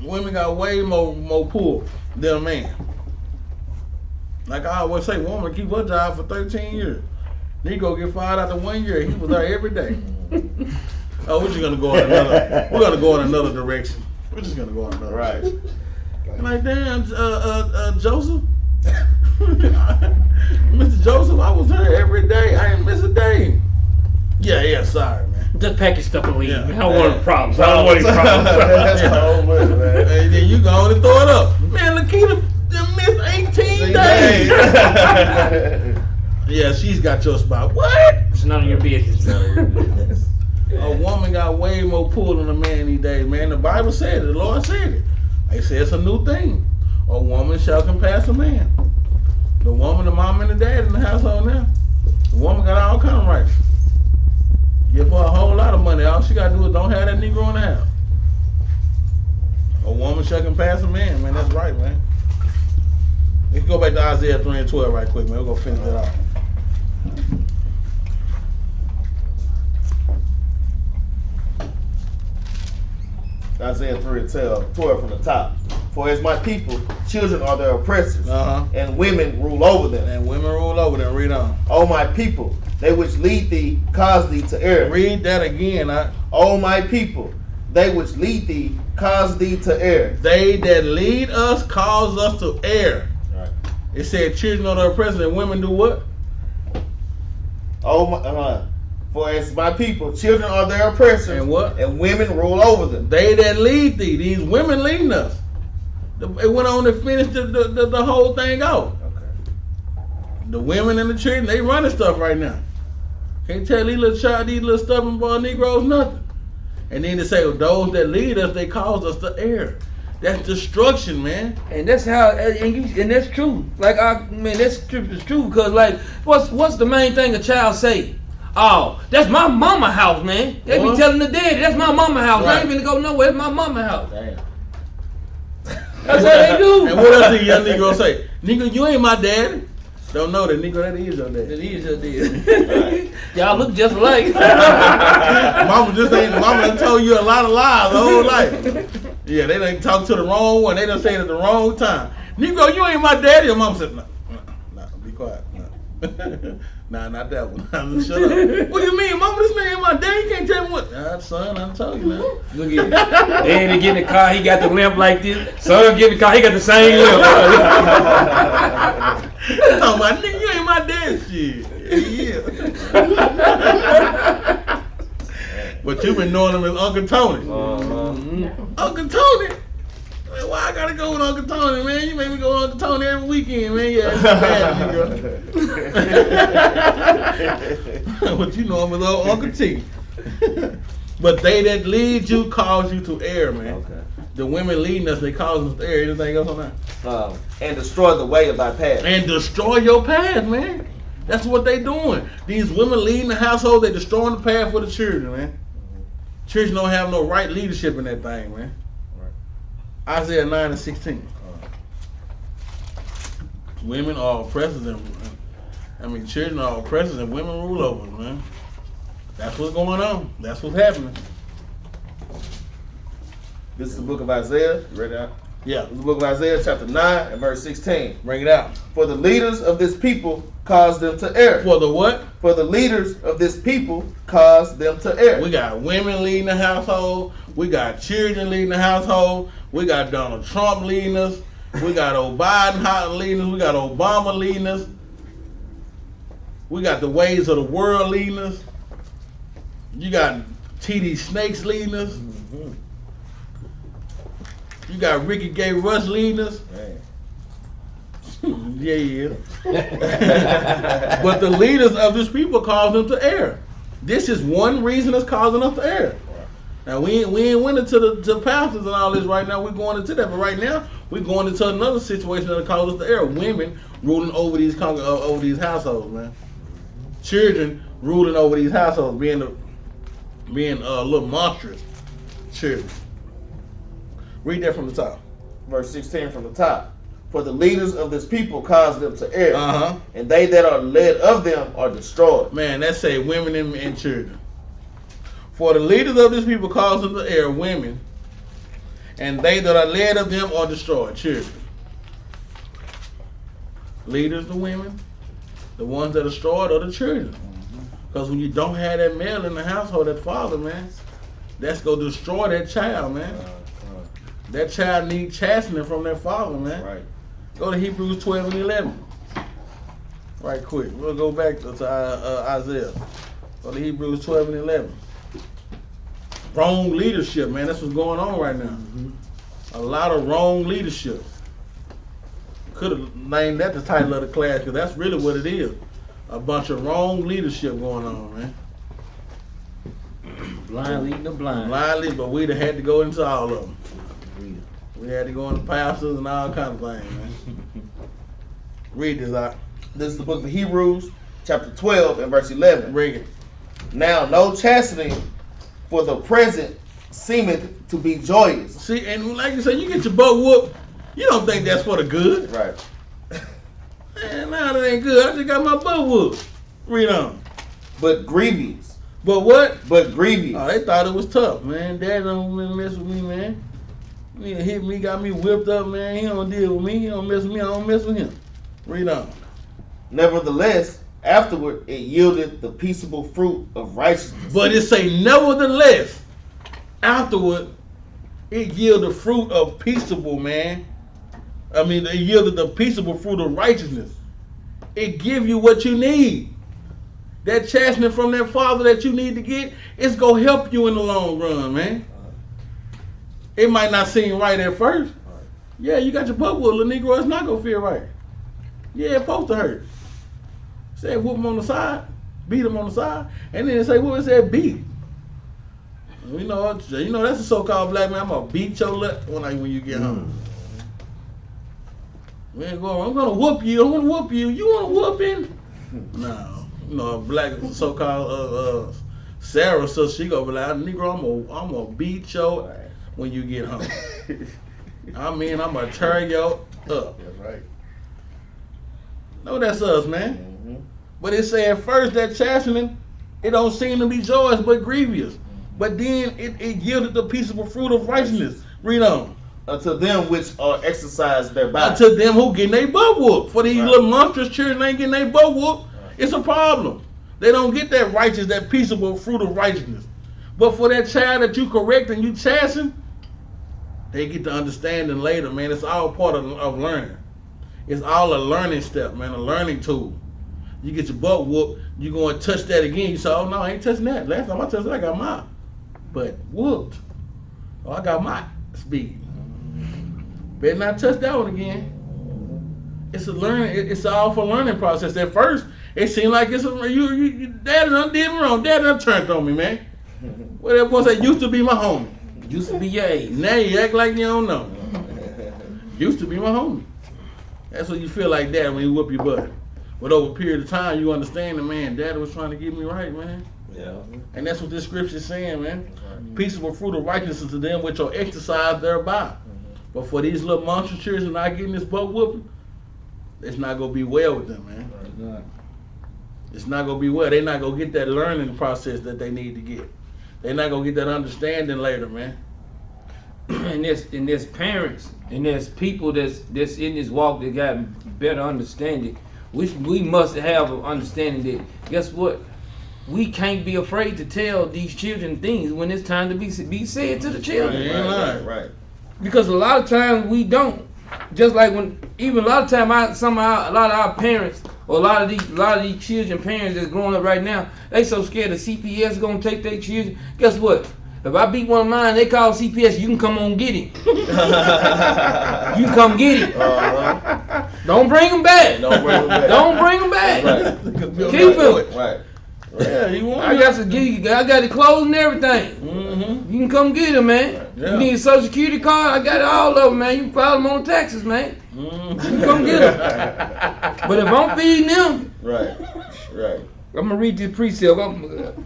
Women got way more pull than a man. Like I always say, woman keep her job for 13 years. Negro get fired after 1 year. He was there every day. Oh, we're just gonna go in another. We're gonna go in another direction. We're just gonna go in another. Right. I'm like, damn, Joseph, Mr. Joseph, I was there every day. I didn't miss a day. Yeah, sorry, man. Just pack your stuff and leave. Yeah. I don't want any problems. I don't want any problems. That's the whole way, man. And then you go on and throw it up. Man, Lakita missed 18 days. Yeah, she's got your spot. What? It's none of your business. A woman got way more pull than a man these days, man. The Bible said it. The Lord said it. They say it's a new thing. A woman shall compass a man. The woman, the mom, and the dad in the household now. The woman got all kind of rights. Give her a whole lot of money. All she got to do is don't have that Negro in the house. A woman shall compass a man, man. That's right, man. Let's go back to Isaiah 3 and 12 right quick, man. We're going to finish that off. Isaiah 3 and 12 from the top. For as my people, children are their oppressors, and women rule over them. And women rule over them. Read on. O my people, they which lead thee cause thee to err. Read that again. O my people, they which lead thee cause thee to err. They that lead us cause us to err. Right. It said children are the oppressors and women do what? For as my people, children are their oppressors, and what? And women rule over them. They that lead thee, these women leading us. It went on to finish the whole thing out. Okay. The women and the children, they running stuff right now. Can't tell these little stubborn boy Negroes nothing. And then they say, well, those that lead us, they cause us to err. That's destruction, man. And that's how, and that's true. Like, that's true because, like, what's the main thing a child say? Oh, that's my mama house, man. They be telling the daddy, that's my mama house. Right. I ain't finna go nowhere, it's my mama house. Damn. That's what they do. And what else the young Negro say? Nigga, you ain't my daddy. Don't know that, Negro, that is your daddy. That is your daddy. Y'all look just alike. Mama done told you a lot of lies the whole life. Yeah, they done talk to the wrong one. They done say it at the wrong time. Negro, you ain't my daddy. Your mama said, no, be quiet. No. Nah, not that one. Shut up. What do you mean, mama? This man ain't my daddy. You can't tell me what. Nah, son, I'm telling you, man. Look at it. Daddy get in the car, he got the limp like this. Son get in the car, he got the same limp. Talking about, nigga, you ain't my daddy. Shit. Yeah. But you been knowing him as Uncle Tony. Uncle Tony? Man, why I gotta go with Uncle Tony, man? You make me go with Uncle Tony every weekend, man. Yeah, that's bad, nigga. But you know him as old Uncle T. But they that lead you cause you to err, man. Okay. The women leading us, they cause us to err. Anything else on that? And destroy the way of thy path. And destroy your path, man. That's what they doing. These women leading the household, they destroying the path for the children, man. Children don't have no right leadership in that thing, man. Isaiah 9 and 16. Women are oppressors children are oppressors and women rule over them, man. That's what's going on. That's what's happening. This is the book of Isaiah. You ready out? Yeah. This is the book of Isaiah, chapter 9 and verse 16. Bring it out. For the leaders of this people cause them to err. For the what? For the leaders of this people cause them to err. We got women leading the household. We got children leading the household. We got Donald Trump leading us. We got Biden leading us. We got Obama leading us. We got the ways of the world leading us. You got TD Snakes leading us. Mm-hmm. You got Ricky Gay Rush leading us. Yeah. But the leaders of this people cause them to err. This is one reason that's causing us to err. Now we ain't went into the pastors and all this right now. We're going into that, but right now we're going into another situation that causes us to err. Women ruling over these households, man. Children ruling over these households, being a little monstrous children. Read that from the top. Verse 16 from the top. For the leaders of this people cause them to err, and they that are led of them are destroyed. Man, that say women and children. For the leaders of this people cause them to err, women, and they that are led of them are destroyed, children. Leaders, the women, the ones that are destroyed are the children. Because when you don't have that male in the household, that father, man, that's going to destroy that child, man. That child needs chastening from their father, man. Right. Go to Hebrews 12 and 11. Right quick. We'll go back to Isaiah. Go to Hebrews 12 and 11. Wrong leadership, man. That's what's going on right now. A lot of wrong leadership. Could have named that the title of the class, because that's really what it is. A bunch of wrong leadership going on, man. Blind leading the blind. Blindly, but we'd have had to go into all of them. We had to go into pastors and all kinds of things, man. Read this out. This is the book of Hebrews, chapter 12 and verse 11. Read it. Now no chastening for the present seemeth to be joyous. See, and like you said, you get your butt whooped. You don't think that's for the good. Right. Man, nah, that ain't good. I just got my butt whooped. Read on. But grievous. But what? But grievous. Oh, they thought it was tough, man. Dad don't mess with me, man. He hit me, got me whipped up, man. He don't deal with me. He don't mess with me. I don't mess with him. Read on. Nevertheless, afterward it yielded the peaceable fruit of righteousness. But it say, nevertheless, afterward it yielded the fruit of peaceable, man. I mean, it yielded the peaceable fruit of righteousness. It give you what you need. That chastening from that father that you need to get, it's going to help you in the long run, man. It might not seem right at first. Yeah, you got your butt whooped, little Negro. It's not going to feel right. Yeah, it's supposed to hurt. Say whoop him on the side, beat him on the side, and then say what it said beat. You know that's a so-called black man. I'm gonna beat your lip when you get home. Man, I'm gonna whoop you. I'm gonna whoop you. You want a whooping? No, a black so-called Sarah, so she gonna be like, Negro, I'm gonna beat your when you get home. I mean, I'm gonna tear you up. That's right. No, that's us, man. But it say at first that chastening, it don't seem to be joyous but grievous. But then it yielded the peaceable fruit of righteousness. Read on. Unto them which are exercised thereby. Unto them who getting their butt whooped. For these little monstrous children ain't getting their butt whooped. It's a problem. They don't get that righteous, that peaceable fruit of righteousness. But for that child that you correct and you chasten, they get the understanding later, man. It's all part of learning. It's all a learning step, man, a learning tool. You get your butt whooped, you go and touch that again. You say, oh, no, I ain't touching that. Last time I touched that, I got my butt whooped. Oh, I got my speed. Better not touch that one again. It's a learning. It's all for learning process. At first, it seemed like it's Daddy done did me wrong. Daddy done turned on me, man. Well, that boy said, used to be my homie. Used to be your age. Now you act like you don't know. Used to be my homie. That's what you feel like that when you whoop your butt. But over a period of time, you understand that, man, Daddy was trying to get me right, man. Yeah. And that's what this scripture is saying, man. Peaceable fruit of righteousness to them which are exercised thereby. But for these little monster children not getting this butt whooping, it's not going to be well with them, man. It's not going to be well. They're not going to get that learning process that they need to get. They're not going to get that understanding later, man. And there's parents and there's people that's in this walk that got better understanding. We must have an understanding that, guess what? We can't be afraid to tell these children things when it's time to be said to the children. Right. Because a lot of times we don't. Just like when, even a lot of times, a lot of our parents, or a lot of these children, parents that's growing up right now, they so scared the CPS is gonna take their children. Guess what? If I beat one of mine, they call CPS. You can come on get him. You can come get him. Don't bring him back. Don't bring him back. Right. Keep him. Right. Yeah, you want I got the clothes and everything. You can come get him, man. Yeah. You need a Social Security card? I got all of them, man. You can file them on taxes, man. You can come get them. But if I'm feeding them, Right. I'm gonna read this precept,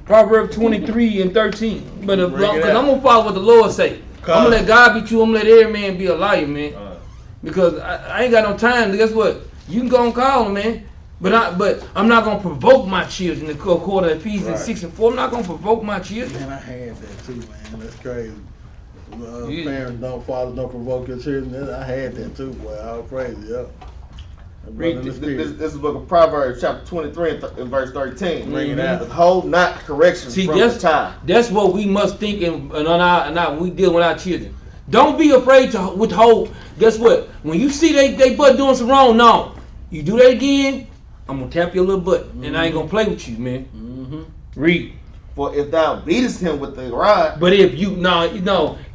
Proverbs 23 and 13. But because I'm gonna follow what the Lord say. I'm gonna let God be true. I'm gonna let every man be a liar, man. because I ain't got no time. Guess what? You can go and call them, man. But I'm not gonna provoke my children. According to Ephesians 6:4, I'm not gonna provoke my children. Man, I had that too, man. That's crazy. Fathers don't provoke your children. I had that too, boy. All praise, yeah. Read this is the book of Proverbs, chapter 23 and verse 13. Bring it out. Withhold not correction from the child. That's what we must think and we deal with our children. Don't be afraid to withhold. Guess what? When you see they butt doing some wrong, no. You do that again, I'm going to tap your little butt. And I ain't going to play with you, man. Read. For if thou beatest him with the rod. But if you,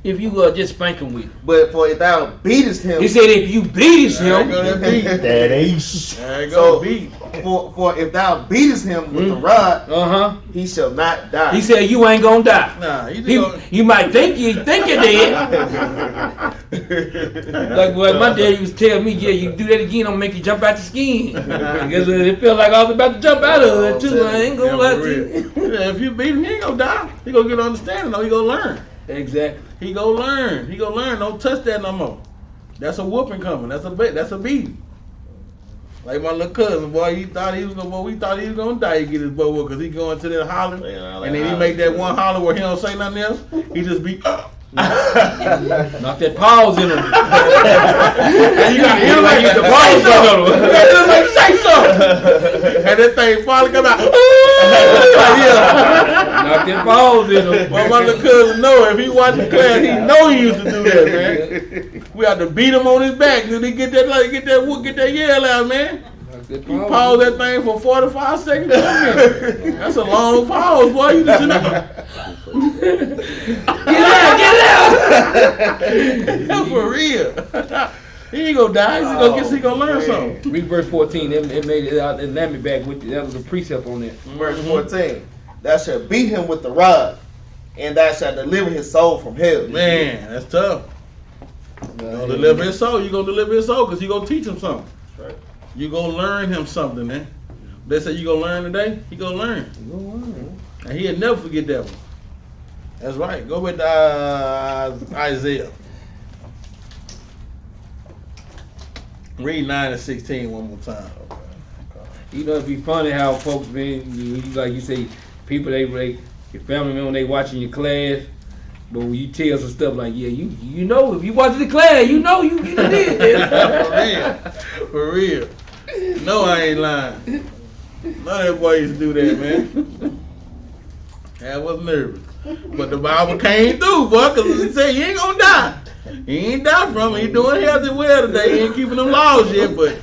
if you just spank him with it. But for if thou beatest him. He said if you beatest him. That ain't. So, for if thou beatest him with the rod, he shall not die. He said you ain't gonna die. Nah, you might think you're dead. like my daddy used to tell me, yeah, you do that again, I'm gonna make you jump out the skin. Because it felt like I was about to jump out of it too. I ain't gonna lie to you. If you beat him, he ain't gonna die. He gonna get understanding though. He gonna learn. Exactly. He gonna learn. He gonna learn. Don't touch that no more. That's a whooping coming. That's a beating. Like my little cousin, boy, we thought he was gonna die. He get his butt whooped because he going to that holler, and then he make that one holler where he don't say nothing else. He just be knock that pause in him. And you gotta hit him like you the pause on him. You gotta hit him like say something. And that thing finally come out. Knock that pause in him. Well, my little cousin know if he watching class, he know he used to do that, man. We have to beat him on his back till he get that yell out, man. You pause that thing for 45 seconds. That's a long pause, boy. You just get out. For real. He ain't gonna die. He gonna learn something. Read verse 14. It made it out and let me back with that was a precept on that. Verse 14. Thou shalt beat him with the rod, and thou shalt deliver his soul from hell. Man, that's tough. You gonna deliver his soul. You gonna deliver his soul because you gonna teach him something. Right. You gonna learn him something, man. They say you gonna learn today. He gonna learn. And he'll never forget that one. That's right. Go with Isaiah. Read 9 and 16 one more time. You know, it'd be funny how folks, man, like you say, people, your family member, they watching your class, but when you tell some stuff like, yeah, you know, if you watching the class, you know you did this. For real. No, I ain't lying. None of that boy used to do that, man. I was nervous. But the Bible came through, boy, because it said you ain't gonna die. He ain't die from it. He doing healthy well today. He ain't keeping them laws yet, but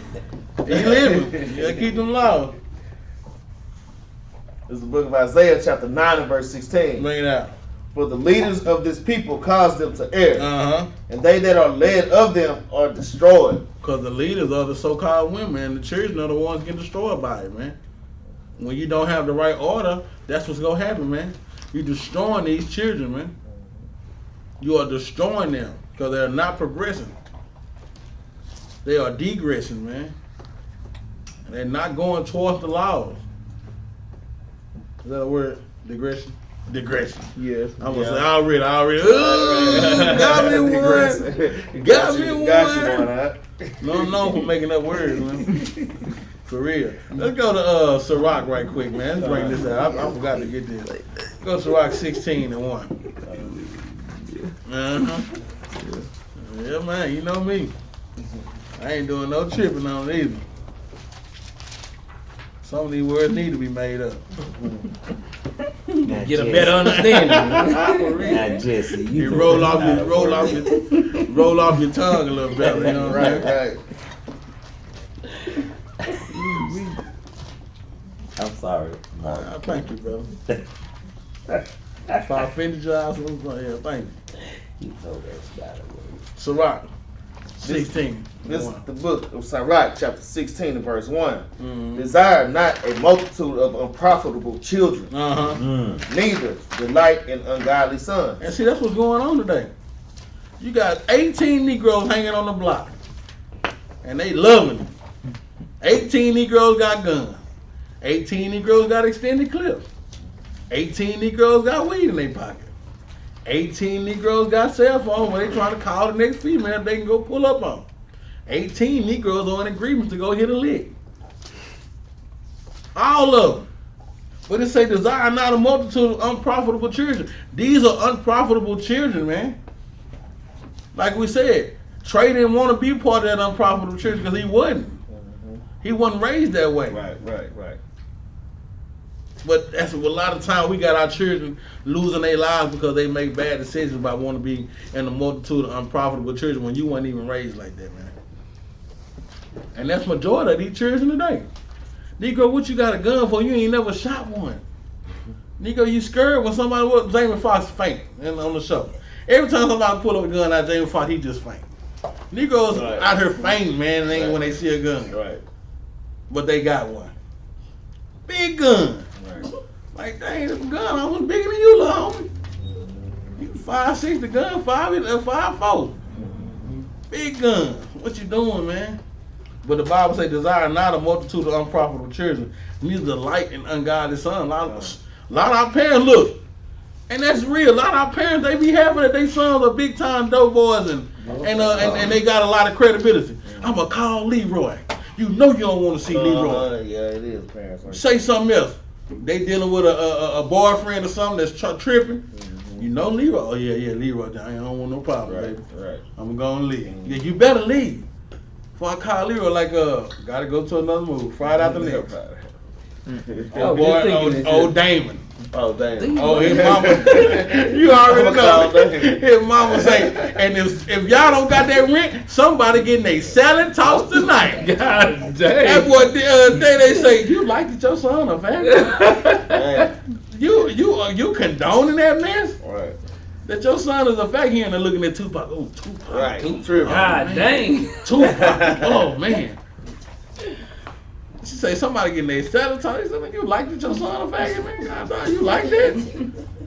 he living. He gotta keep them laws. This is the book of Isaiah, chapter 9 and verse 16. Bring it out. For the leaders of this people cause them to err, and they that are led of them are destroyed. Because the leaders are the so-called women, and the children are the ones getting destroyed by it, man. When you don't have the right order, that's what's gonna happen, man. You're destroying these children, man. You are destroying them because they're not progressing. They are degressing, man. They're not going towards the laws. Is that a word? Digression? Digression. Yes. I'm gonna say already. Got me one. Got me one. No, for making up words, man. For real. Let's go to Sirach right quick, man. Let's bring this out. I forgot to get this. Go to Sirach 16 and 1. Yeah, man. You know me. I ain't doing no tripping on it either. Some of these words need to be made up. Get a better understanding. Not Jesse. You roll off your tongue a little better. You know what I'm saying? Right. I'm sorry. Thank you, brother. If I offended you, yeah, thank you. You know that's not a word. Sirach 16. This is the book of Sirach, chapter 16 and verse 1. Desire not a multitude of unprofitable children, neither delight in ungodly sons. And see, that's what's going on today. You got 18 Negroes hanging on the block, and they loving it. 18 Negroes got guns. 18 Negroes got extended clips. 18 Negroes got weed in their pocket. 18 Negroes got cell phones where they trying to call the next female they can go pull up on. 18 Negroes are in agreement to go hit a lick. All of them. But it say, desire not a multitude of unprofitable children. These are unprofitable children, man. Like we said, Trey didn't want to be part of that unprofitable children because he wasn't. He wasn't raised that way. Right. But that's a lot of time we got our children losing their lives because they make bad decisions about wanting to be in a multitude of unprofitable children when you weren't even raised like that, man. And that's majority of these children today. Negro, what you got a gun for? You ain't never shot one. Negro, you scared when somebody was Jamie Foxx faint on the show. Every time somebody pull up a gun out Jamie Foxx, he just faint. Negroes out here fainting, man, when they see a gun. Right. But they got one. Big gun. Right. Like, dang, this gun almost bigger than you, little homie. You 5'6", the gun 5'4". Big gun. What you doing, man? But the Bible say, desire not a multitude of unprofitable children, neither delight in ungodly sons. A lot of our parents, look, and that's real. A lot of our parents, they be happy that their sons are big time dope boys and they got a lot of credibility. I'm gonna call Leroy. You know you don't want to see Leroy. Yeah, it is parents. Like say something else. They dealing with a boyfriend or something that's tripping. You know Leroy. Oh yeah, Leroy. I don't want no problem, baby. Right. I'm gonna leave. Yeah, you better leave. Before I call Leroy, like, gotta go to another movie. Friday after next. Oh boy, old Damon. Oh, damn. Oh, his mama. You already know. His mama say, and if y'all don't got that rent, somebody getting a salad tossed tonight. God damn. That's what they say. You like that your son a faggot? You condoning that mess? Right. That your son is a faggot and they're looking at Tupac. Oh, Tupac. Right. Tupac. God dang. Tupac. Oh man. She say somebody getting their salad tossed. You like that your son a faggot, man? God damn, you like that?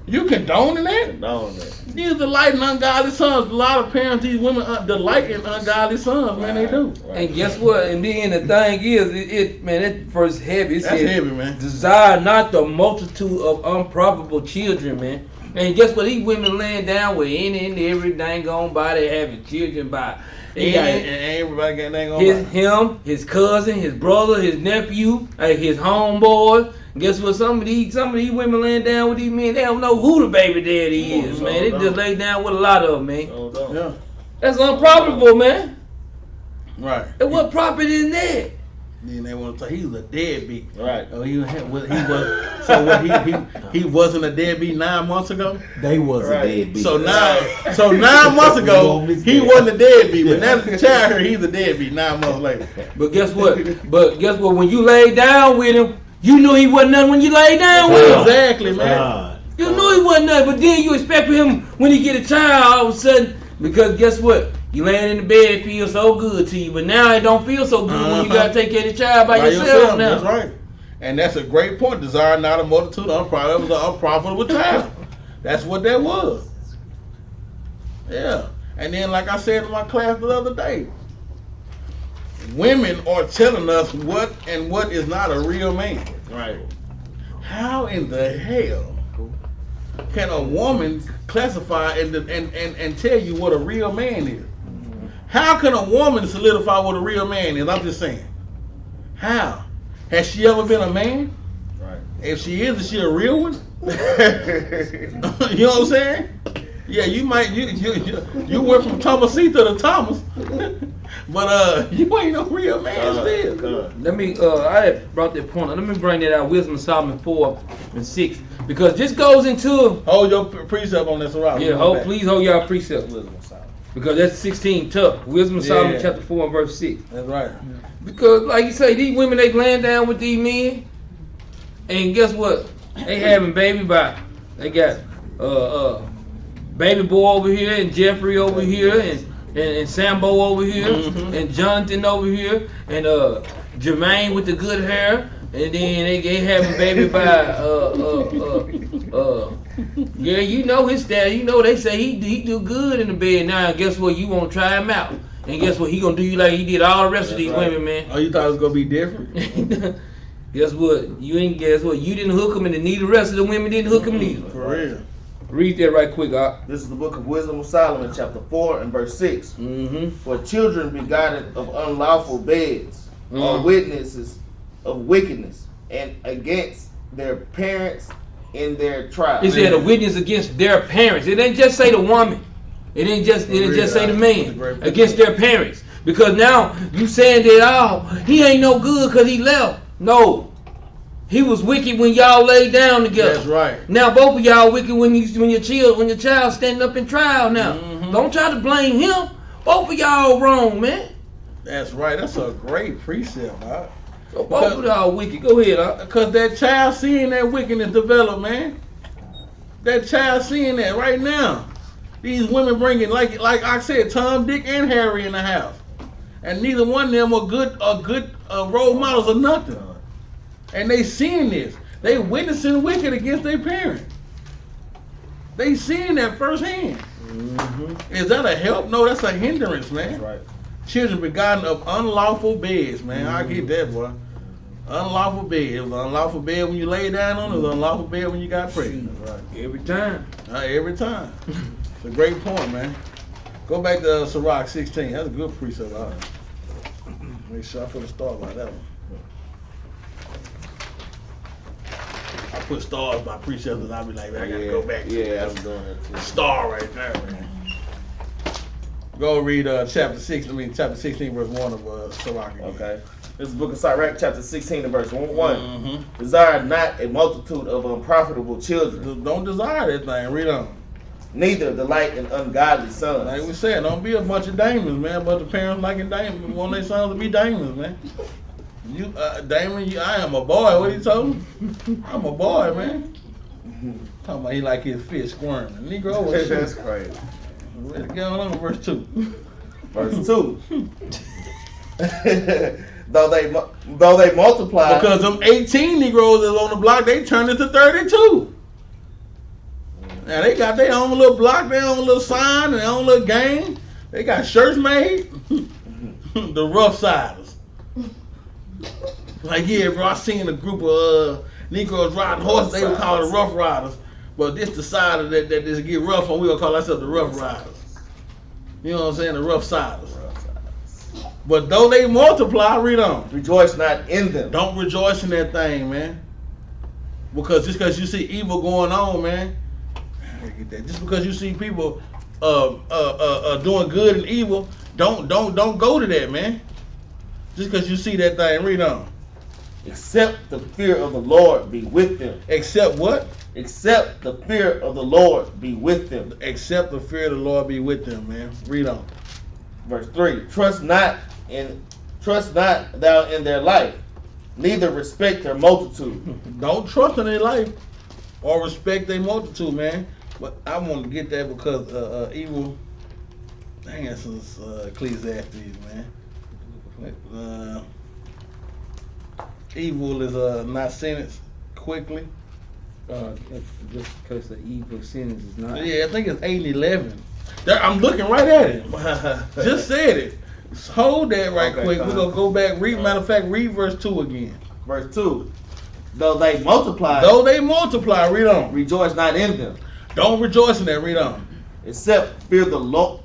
You condoning that? Condoning that. These delight in ungodly sons. A lot of parents, these women delight in ungodly sons, man. They do. Right. And guess what? And then the thing is, man, that verse heavy. That's heavy, man. Desire not the multitude of unprofitable children, man. And guess what? These women laying down with any and every dang on body having children by. And everybody got dang on him, his cousin, his brother, his nephew, his homeboy. Guess what? Some of these women laying down with these men, they don't know who the baby daddy is, man. They just lay down with a lot of them, man. Yeah. That's unprofitable, man. Right. And what profit is that? Then they want to say he was a deadbeat. Right. Oh, he was. So what? He wasn't a deadbeat 9 months ago. They was a deadbeat. So 9 months ago he wasn't a deadbeat. But now the child here, he's a deadbeat 9 months later. But guess what? When you lay down with him, you knew he wasn't nothing when you lay down with him. Exactly, man. You knew he wasn't nothing, but then you expect for him when he get a child all of a sudden, because guess what? You laying in the bed, it feels so good to you, but now it don't feel so good when you gotta take care of the child by yourself now. That's right. And that's a great point. Desire not a multitude of unprofitable. It was an unprofitable child. That's what that was. Yeah. And then, like I said in my class the other day, women are telling us what is not a real man. Right. How in the hell can a woman classify and tell you what a real man is? How can a woman solidify what a real man is? I'm just saying. How? Has she ever been a man? Right. If she is she a real one? You know what I'm saying? Yeah, you might you went from Thomasita to Thomas, but you ain't no real man still. Let me I had brought that point. Let me bring that out. Wisdom of Solomon 4:6, because this goes into hold your precept on this around. Yeah, please hold y'all precept. Wisdom of Solomon. Because that's 16 tough. Wisdom of Solomon chapter 4 and verse 6. That's right. Because like you say, these women they laying down with these men, and guess what? They having baby by. They got baby boy over here and Jeffrey over here and Sambo over here and Jonathan over here and Jermaine with the good hair, and then they having baby by yeah, you know his dad. You know they say he do good in the bed now. And guess what? You won't try him out, and guess what? He gonna do you like he did all the rest of these women, man. Oh, you thought it was gonna be different? Guess what? You didn't hook him, and neither the rest of the women didn't hook him neither. For real. Read that right quick, This is the book of Wisdom of Solomon, chapter 4 and verse 6. For children begotten of unlawful beds are witnesses of wickedness, and against their parents in their trial. It said a witness against their parents. It didn't just say the woman. It didn't just say the man. Against their parents. Because now you saying that, he ain't no good because he left. No. He was wicked when y'all laid down together. That's right. Now both of y'all wicked when your child standing up in trial now. Don't try to blame him. Both of y'all wrong, man. That's right. That's a great precept, huh? So both of y'all wicked. Go ahead, because that child seeing that wickedness develop, man. That child seeing that right now. These women bringing, like I said, Tom, Dick, and Harry in the house, and neither one of them are good role models or nothing. And they seeing this. They witnessing wicked against their parents. They seeing that firsthand. Is that a help? No, that's a hindrance, man. That's right. Children begotten of unlawful beds, man. I get that, boy. Unlawful bed. It was an unlawful bed when you lay down on it. It was an unlawful bed when you got pregnant. Right. Every time. Every time. It's a great point, man. Go back to Sirach 16. That's a good precept. Make sure I put a star by that one. I put stars by precepts and I'll be like, man, I gotta go back. Yeah, I'm doing that too. Star right there, man. Go read chapter 16 verse 1 of Sirach again. Okay. This is the book of Sirach, chapter 16 and verse 1. Desire not a multitude of unprofitable children. Don't desire that thing. Read on. Neither delight in ungodly sons. Like we said, don't be a bunch of demons, man. But the parents liking demons, want their sons to be demons, man. You, Damon, I am a boy. What he told him? I'm a boy, man. Talking about he like his fish squirming. Negro, that's crazy. What's going on? Verse 2. Verse 2. though they multiply. Because them 18 Negroes that's on the block, they turned into 32. Now they got their own little block, their own little sign, their own little gang. They got shirts made. The Rough Siders. Like, yeah, bro, I seen a group of Negroes riding horses. They would call it Rough Riders. But this the side that just get rough on. We gonna call ourselves the Rough Riders. You know what I'm saying? The Rough Siders. But though they multiply, read on. Rejoice not in them. Don't rejoice in that thing, man. Because just because you see evil going on, man. Just because you see people doing good and evil, don't go to that, man. Just because you see that thing, read on. Except the fear of the Lord be with them. Except what? Except the fear of the Lord be with them. Except the fear of the Lord be with them, man. Read on. Verse 3. Trust not thou in their life, neither respect their multitude. Don't trust in their life or respect their multitude, man. But I want to get that because evil. Dang, this is Ecclesiastes, man. Evil is not sentenced quickly. Just because the evil sentence is not. Yeah, I think it's 8 and 11. I'm looking right at it. Just said it. Hold that right quick. We're going to go back. Matter of fact, read verse 2 again. Verse 2. Though they multiply, read on. Rejoice not in them. Don't rejoice in that, read on. Except fear of the Lord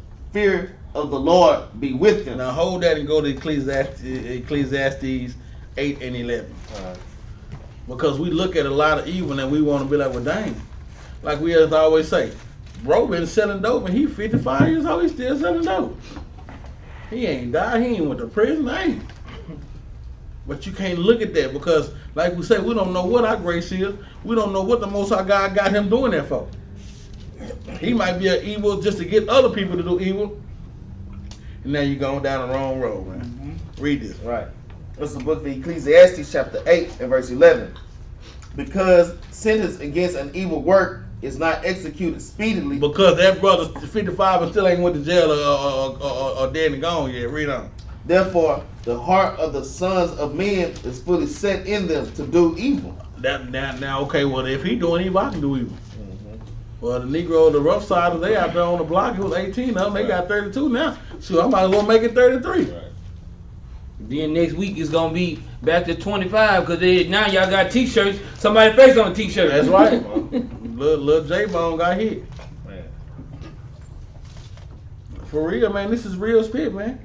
be with them. Now hold that and go to Ecclesiastes 8 and 11. Because we look at a lot of evil and we want to be like, well, dang. Like we always say, bro been selling dope and he 55 years old, he's still selling dope. He ain't died, he ain't went to prison, ain't. But you can't look at that because, like we say, we don't know what our grace is. We don't know what the Most High God got him doing that for. He might be an evil just to get other people to do evil. And now you're going down the wrong road, man. Read this. Right. This is the book of Ecclesiastes chapter 8 and verse 11. Because sentence against an evil work is not executed speedily. Because that brother's 55 and still ain't went to jail or dead and gone yet. Read on. Therefore, the heart of the sons of men is fully set in them to do evil. Now, okay, well, if he doing evil, I can do evil. Well, the Negro, the Rough Siders, they out there on the block. It was 18 of them. They got 32 now. So I might as well make it 33. Right. Then next week it's gonna be back to 25 because now y'all got T-shirts. Somebody face on a T-shirt. That's right. Little J-Bone got hit. Man. For real, man. This is real spit, man.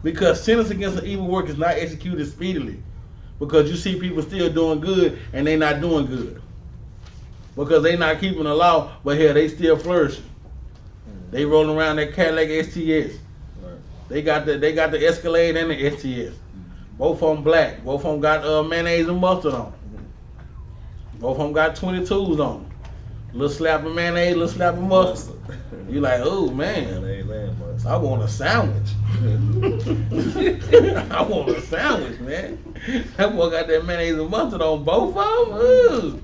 Because sentence against an evil work is not executed speedily. Because you see people still doing good and they not doing good. Because they not keeping the law, but here they still flourishing. They rolling around that Cadillac STS. Right. They got the Escalade and the STS. Both of them black. Both of them got mayonnaise and mustard on. Both of them got 22s on. Little slap of mayonnaise, little slap of mustard. You like, oh man, I want a sandwich. I want a sandwich, man. That boy got that mayonnaise and mustard on both of them.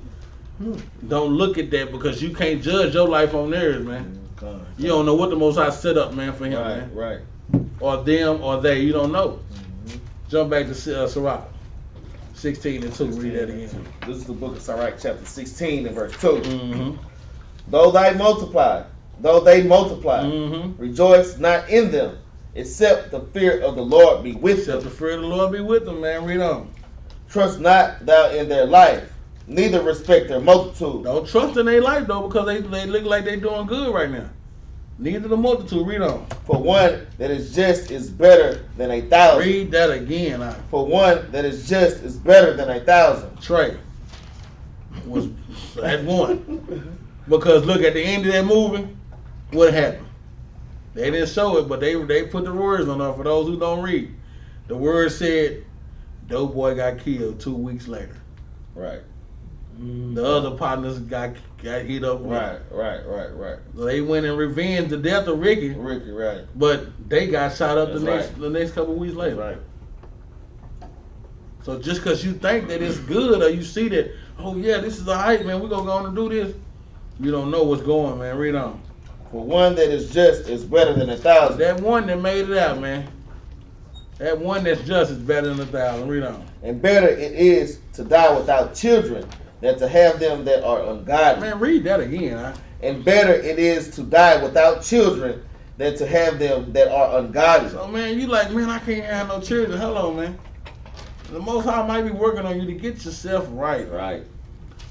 Ooh. Don't look at that because you can't judge your life on theirs, man. You don't know what the Most High set up, man, for him, man. Right. Or them or they, you don't know. Jump back to Sirach 16 and 2. Read that again. This is the book of Sirach, chapter 16 and verse 2. Though they multiply, rejoice not in them, except the fear of the Lord be with them. Except the fear of the Lord be with them, man. Read on. Trust not thou in their life, neither respect their multitude. Don't trust in their life, though, because they look like they doing good right now. Neither the multitude. Read on. For one that is just is better than 1,000. Read that again. For one that is just is better than 1,000. Trey. That's one. Because look, at the end of that movie, what happened? They didn't show it, but they put the words on there for those who don't read. The word said, dope boy got killed 2 weeks later. Right. The other partners got hit up. Right. So they went and revenged the death of Ricky. Right. But they got shot up That's the next couple of weeks later. Right. So just because you think that it's good or you see that, oh yeah, this is a hype, man, we're going to go on and do this, you don't know what's going, man. Read on. For one that is just is better than 1,000. That one that made it out, man. That one that's just is better than 1,000. Read on. And better it is to die without children than to have them that are ungodly. Man, read that again. Huh? And better it is to die without children than to have them that are ungodly. So, man, you like, man, I can't have no children. Hello, man. The Most High might be working on you to get yourself right. Right.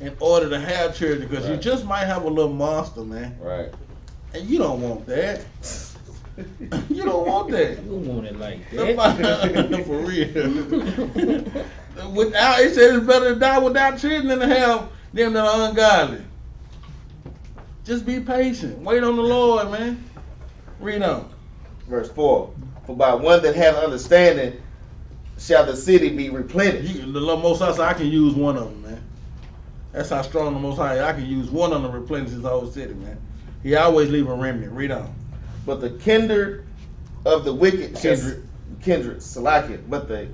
In order to have children, because you just might have a little monster, man. Right. And you don't want that. You don't want that. You don't want it like that. For real. Without, it says it's better to die without children than to have them that are ungodly. Just be patient. Wait on the Lord, man. Read on. Verse 4. For by one that hath understanding shall the city be replenished. The Most High said, I can use one of them, man. That's how strong the Most High is. I can use one of them to replenish his whole city, man. He always leave a remnant. Read on. But the kindred of the wicked But the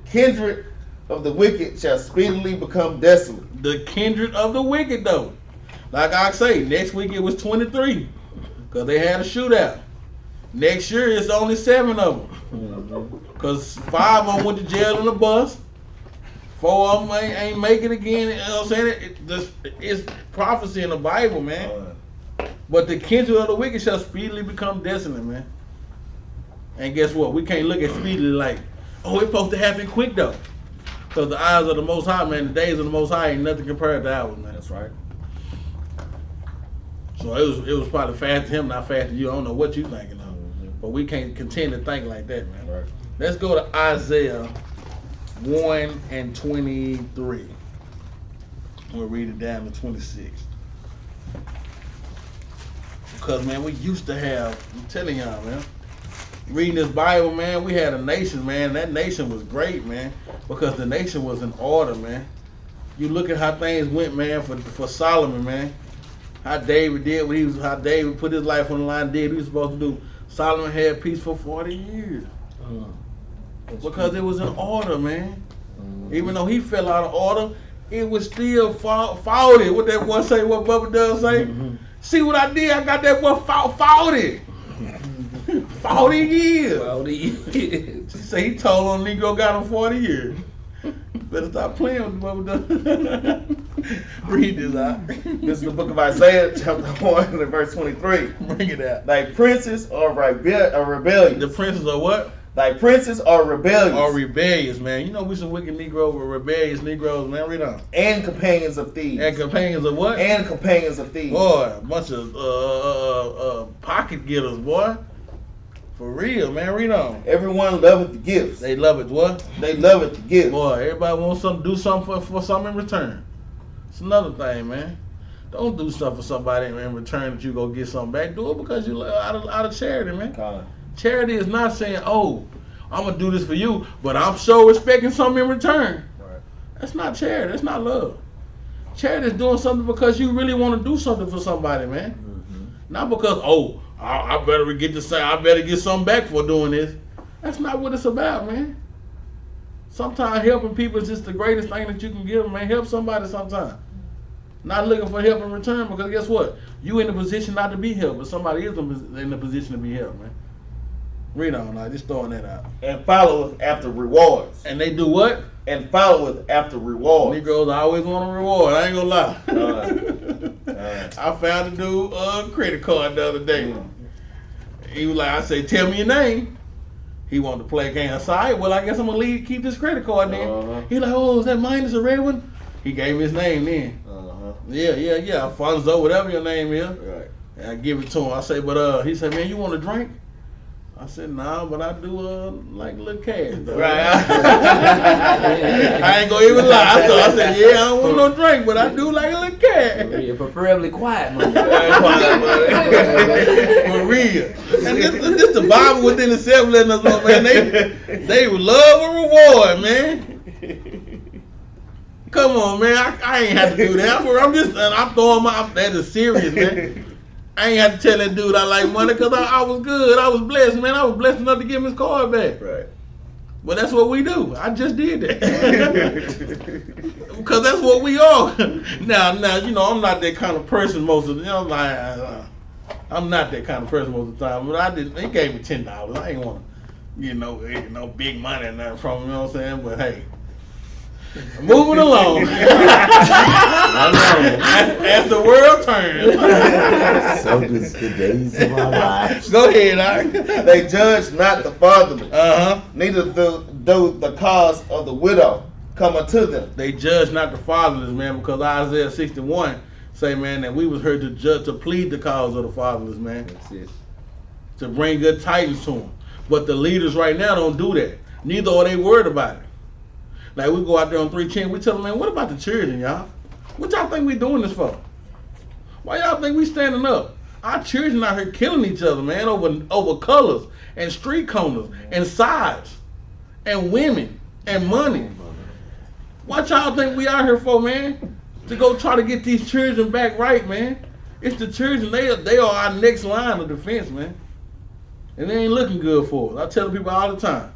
kindred of the wicked shall speedily become desolate. The kindred of the wicked, though. Like I say, next week it was 23. Because they had a shootout. Next year it's only 7 of them. Because 5 of them went to jail in a bus. 4 of them ain't make it again. You know what I'm saying? It's prophecy in the Bible, man. But the kindred of the wicked shall speedily become desolate, man. And guess what? We can't look at speedily like, oh, it's supposed to happen quick, though. Because the eyes of the Most High, man, the days of the Most High ain't nothing compared to ours, man. That's right. So it was probably fast to him, not fast to you. I don't know what you thinking of. But we can't continue to think like that, man. Right. Let's go to Isaiah 1 and 23. We'll read it down to 26. Because, man, we used to have, I'm telling y'all, man, reading this Bible, man, we had a nation, man. That nation was great, man, because the nation was in order, man. You look at how things went, man, for Solomon, man. How David did what how David put his life on the line, did what he was supposed to do. Solomon had peace for 40 years. Because it was in order, man. Even though he fell out of order, it was still faulty. What that one say, what Bubba does say? See what I did? I got that one faulty. 40 years. 40 years. She say he told on Negro got him 40 years. Better stop playing with Bubba Does. Read this out. This is the book of Isaiah, chapter 1, and verse 23. Bring it out. Thy princes are rebellious. The princes are what? Thy princes are rebellious. Are rebellious, man. You know we some wicked Negroes, we're rebellious Negroes, man. Read on. And companions of thieves. And companions of what? And companions of thieves. Boy, a bunch of pocket getters, boy. For real, man. Read on. Everyone loveth the gifts. They love it, what? They love it the gifts. Boy, everybody wants something, do something for something in return. It's another thing, man. Don't do stuff for somebody in return that you go get something back. Do it because you out of charity, man. Charity is not saying, oh, I'm going to do this for you, but I'm so expecting something in return. Right. That's not charity. That's not love. Charity is doing something because you really want to do something for somebody, man. Mm-hmm. Not because, oh, I better get to say, I better get something back for doing this. That's not what it's about, man. Sometimes helping people is just the greatest thing that you can give them, man. Help somebody sometime. Not looking for help in return, because guess what? You in a position not to be helped, but somebody is in a position to be helped, man. Read on, now. Just throwing that out. And followeth after rewards. And they do what? And followeth after rewards. Negroes always want a reward. I ain't gonna lie. I found a dude credit card the other day. He was like, I say, tell me your name. He wanted to play a game. I said, all right, well, I guess I'm gonna keep this credit card then. He like, oh, is that mine? Is a red one? He gave me his name then. Yeah. Alfonso, whatever your name is. Right. And I give it to him. I say, but he said, man, you want a drink? I said, nah, but I do like a little cash though. Right. I ain't gonna even lie. So I said, yeah, I don't want no drink, but I do like a little cash. Yeah, preferably quiet money. For real. And this the Bible within itself letting us know, man, they love a reward, man. Come on, man. I ain't have to do that. I'm throwing that is serious, man. I ain't have to tell that dude I like money because I was good. I was blessed, man. I was blessed enough to give him his card back. Right. But that's what we do. I just did that. Because that's what we are. Now, you know, I'm not that kind of person most of the time. I'm not that kind of person most of the time. But he gave me $10. I ain't want to, you know, big money and nothing from him, you know what I'm saying? But hey. Moving along. As the world turns. So does the days of our lives. Go ahead, Art. They judge not the fatherless. Neither do the cause of the widow come unto them. They judge not the fatherless, man, because Isaiah 61 say, man, that we was heard to judge, to plead the cause of the fatherless, man. That's it. To bring good tidings to them. But the leaders right now don't do that. Neither are they worried about it. Like we go out there on 310, we tell them, man, what about the children, y'all? What y'all think we doing this for? Why y'all think we standing up? Our children out here killing each other, man, over colors and street corners and sides and women and money. What y'all think we out here for, man? To go try to get these children back right, man. It's the children, they are our next line of defense, man. And they ain't looking good for us. I tell people all the time.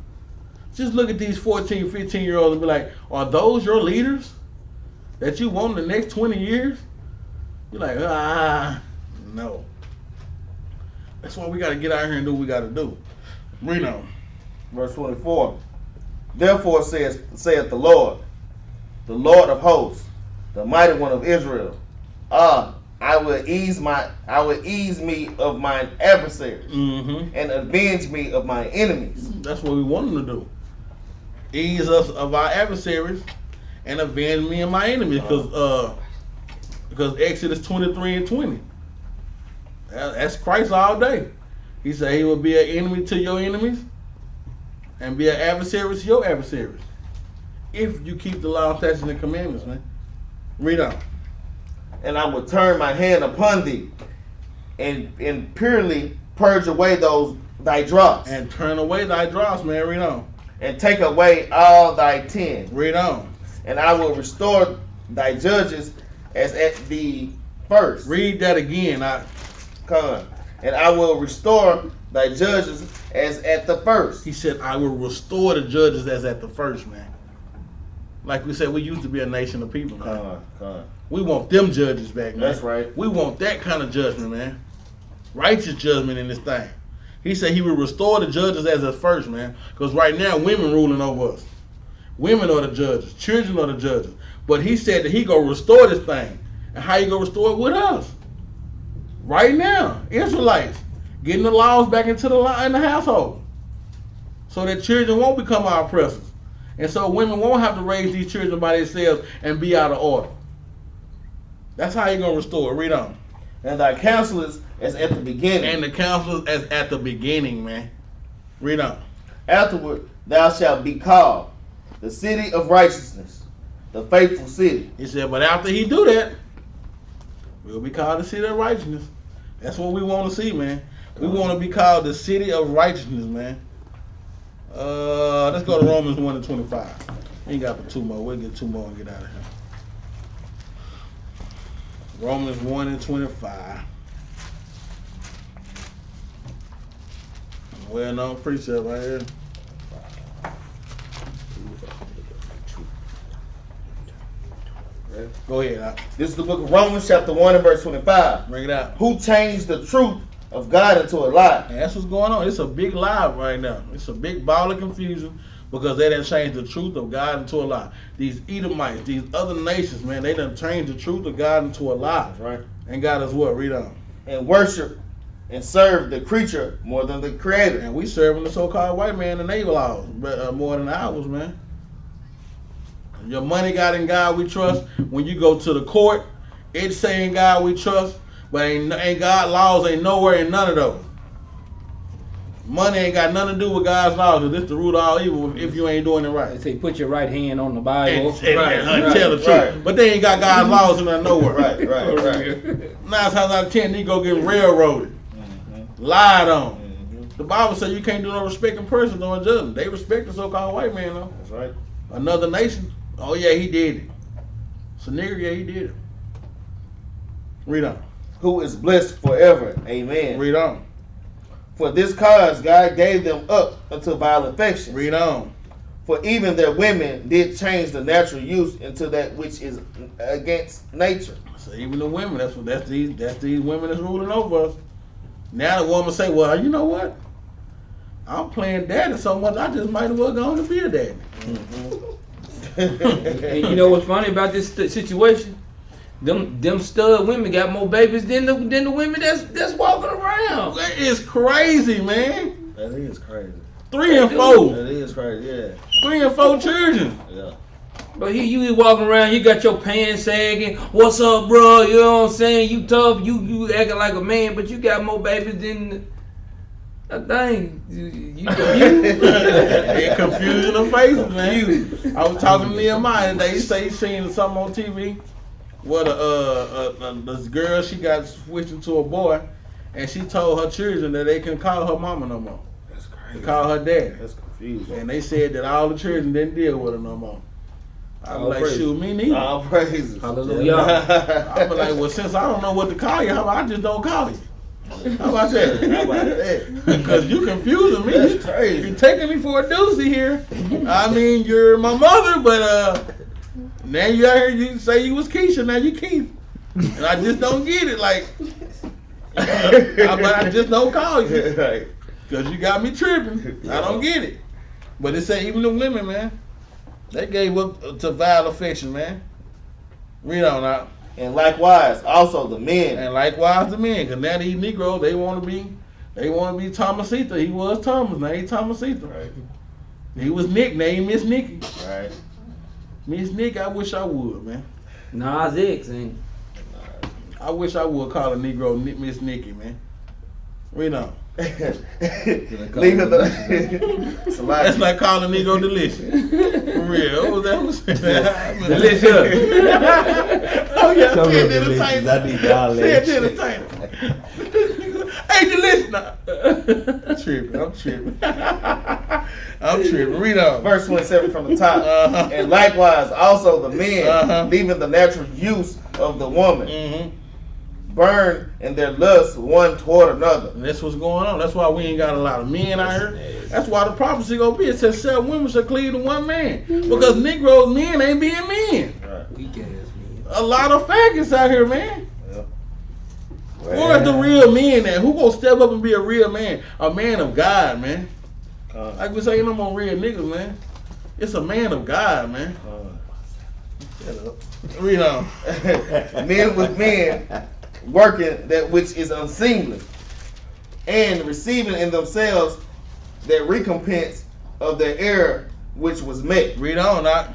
Just look at these 14, 15-year-olds and be like, are those your leaders that you want in the next 20 years? You're like, no. That's why we got to get out here and do what we got to do. Read on. Verse 24. Therefore saith the Lord of hosts, the mighty one of Israel, I will ease me of mine adversaries, and avenge me of my enemies. That's what we want them to do. Ease us of our adversaries and avenge me of my enemies, because Exodus 23:20. That's Christ all day. He said he will be an enemy to your enemies and be an adversary to your adversaries. If you keep the law, statutes, and commandments, man. Read on. And I will turn my hand upon thee and purely purge away thy dross. And turn away thy dross, man. Read on. And take away all thy tin. Read on. And I will restore thy judges as at the first. Read that again. And I will restore thy judges as at the first. He said, I will restore the judges as at the first, man. Like we said, we used to be a nation of people, man. We want them judges back, man. That's right. We want that kind of judgment, man. Righteous judgment in this thing. He said he will restore the judges as at first, man. Because right now, women ruling over us. Women are the judges. Children are the judges. But he said that he going to restore this thing. And how you going to restore it? With us. Right now. Israelites. Getting the laws back into in the household. so that children won't become our oppressors. And so women won't have to raise these children by themselves and be out of order. That's how you're going to restore it. Read on. And thy counselors as at the beginning. And the counselors as at the beginning, man. Read on. Afterward, thou shalt be called the city of righteousness, the faithful city. He said, but after he do that, we'll be called the city of righteousness. That's what we want to see, man. We want to be called the city of righteousness, man. Let's go to Romans 1:25. Ain't got but 2 more. We'll get 2 more and get out of here. Romans 1:25. Well-known precept right here. Go ahead. This is the book of Romans, chapter 1 and verse 25. Bring it out. Who changed the truth of God into a lie? And that's what's going on. It's a big lie right now. It's a big ball of confusion because they done changed the truth of God into a lie. These Edomites, these other nations, man, they done changed the truth of God into a lie. Right. And God is what? Read on. And worship and serve the creature more than the creator. And we serving the so-called white man and naval laws more than ours, man. Your money got in God we trust. When you go to the court, it's saying God we trust, but ain't God laws ain't nowhere in none of those. Money ain't got nothing to do with God's laws, because it's the root of all evil if you ain't doing it right. They say put your right hand on the Bible. And tell the truth. Right. But they ain't got God's laws in there nowhere. Right. 9 times out of 10, they go get railroaded, lied on. The Bible says you can't do no respecting person or judgment. They respect the so-called white man, though. That's right. Another nation. Oh yeah, he did it. So nigga, yeah, he did it. Read on. Who is blessed forever. Amen. Read on. For this cause God gave them up unto vile affections. Read on. For even their women did change the natural use into that which is against nature. So even the women, that's these women that's ruling over us. Now the woman say, well, you know what? I'm playing daddy so much, I just might as well go on to be a daddy. And you know what's funny about this situation? Them stud women got more babies than the women that's walking around. That is crazy, man. That is crazy. 3 and 4. That is crazy, yeah. 3 and 4 children. Yeah. But you walking around, you got your pants sagging. What's up, bro? You know what I'm saying? You tough, you acting like a man, but you got more babies than a thing. You confused. They confusing the faces, man. I was talking to Nehemiah today. He say he seen something on TV. What this girl, she got switched into a boy, and she told her children that they can call her mama no more. That's crazy. They call her daddy. That's confusing. And they said that all the children didn't deal with her no more. I was like, praises. Shoot, me neither. All praises. Hallelujah. I was like, well, since I don't know what to call you, how about I just don't call you? How about that? Because you confusing me. That's crazy. You're taking me for a doozy here. I mean, you're my mother, but now you out here, you say you was Keisha, now you Keith. And I just don't get it. Like, but I just don't call you. Right. Because you got me tripping. I don't get it. But it say even the women, man, they gave up to vile affection, man. Read on out. And likewise, also the men. And likewise the men, because now these Negroes, they want to be Thomasita. He was Thomas, now he Thomasita. Right. He was nicknamed Miss Nikki. Right. Miss Nikki, I wish I would, man. Nas X, ain't I wish I would call a Negro Miss Nikki, man. Read on. Leave it That's like calling a Negro delicious. For real. What was that? Delicious. Oh yeah, Come say here, it to the delicious. taint. I need y'all Say it to legs. the taint. Hey, delicious now. I'm tripping. Read on. Verse 27 from the top. And likewise, also the men, leaving the natural use of the woman, burn in their lust one toward another. And that's what's going on. That's why we ain't got a lot of men out here. That's why the prophecy gonna be. It says 7 women shall cleave to 1 man. Because Negroes, men ain't being men. Weak ass man. A lot of faggots out here, man. Well, Where's the real men at? Who gonna step up and be a real man? A man of God, man. Like we say, no more real niggas, man. It's a man of God, man. Shut up. Read on. Men with men, working that which is unseemly, and receiving in themselves that recompense of their error which was met. Read on, Doc.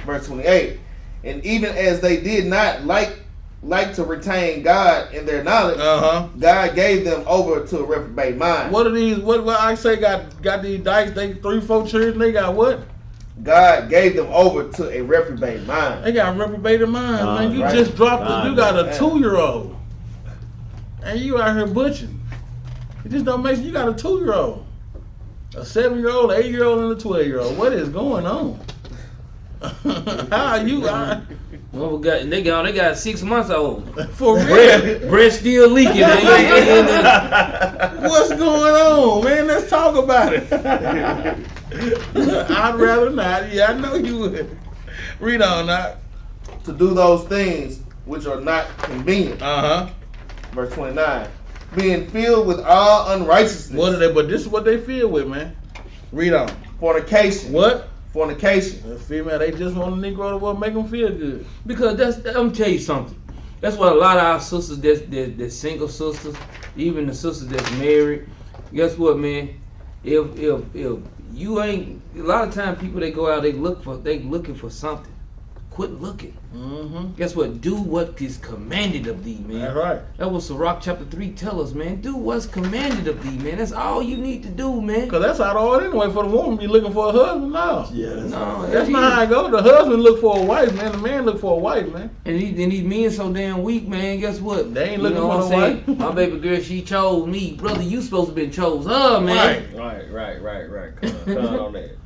Verse 28. And even as they did not like to retain God in their knowledge, God gave them over to a reprobate mind. What are these? What I say got these dykes? They 3-4 children. They got what? God gave them over to a reprobate mind. They got a reprobated mind, man. You just dropped it. You got a 2-year-old, and you out here butchering. It just don't make. You got a 2-year-old, a 7-year-old, 8-year-old, and a 12-year-old. What is going on? How are you? Well, they got 6 months old. For real? Breast still leaking. What's going on, man? Let's talk about it. I'd rather not. Yeah, I know you would. Read on, Doc. To do those things which are not convenient. Verse 29. Being filled with all unrighteousness. What are they? But this is what they filled with, man. Read on. Fornication. What? Fornication. The female, they just want a Negro to make them feel good. Because I'm gonna tell you something. That's what a lot of our sisters, that's single sisters, even the sisters that's married. Guess what, man? If you ain't, a lot of times people they go out, they looking for something. Quit looking. Guess what? Do what is commanded of thee, man. That's right. That was Sirach chapter 3 tell us, man. Do what's commanded of thee, man. That's all you need to do, man. Because that's how the order anyway for the woman be looking for a husband now. Yeah, that's not how I go. The husband look for a wife, man. The man look for a wife, man. And these men so damn weak, man. Guess what? They ain't looking for a wife. My baby girl, she chose me. Brother, you supposed to been chose her, man. Right. Come on that.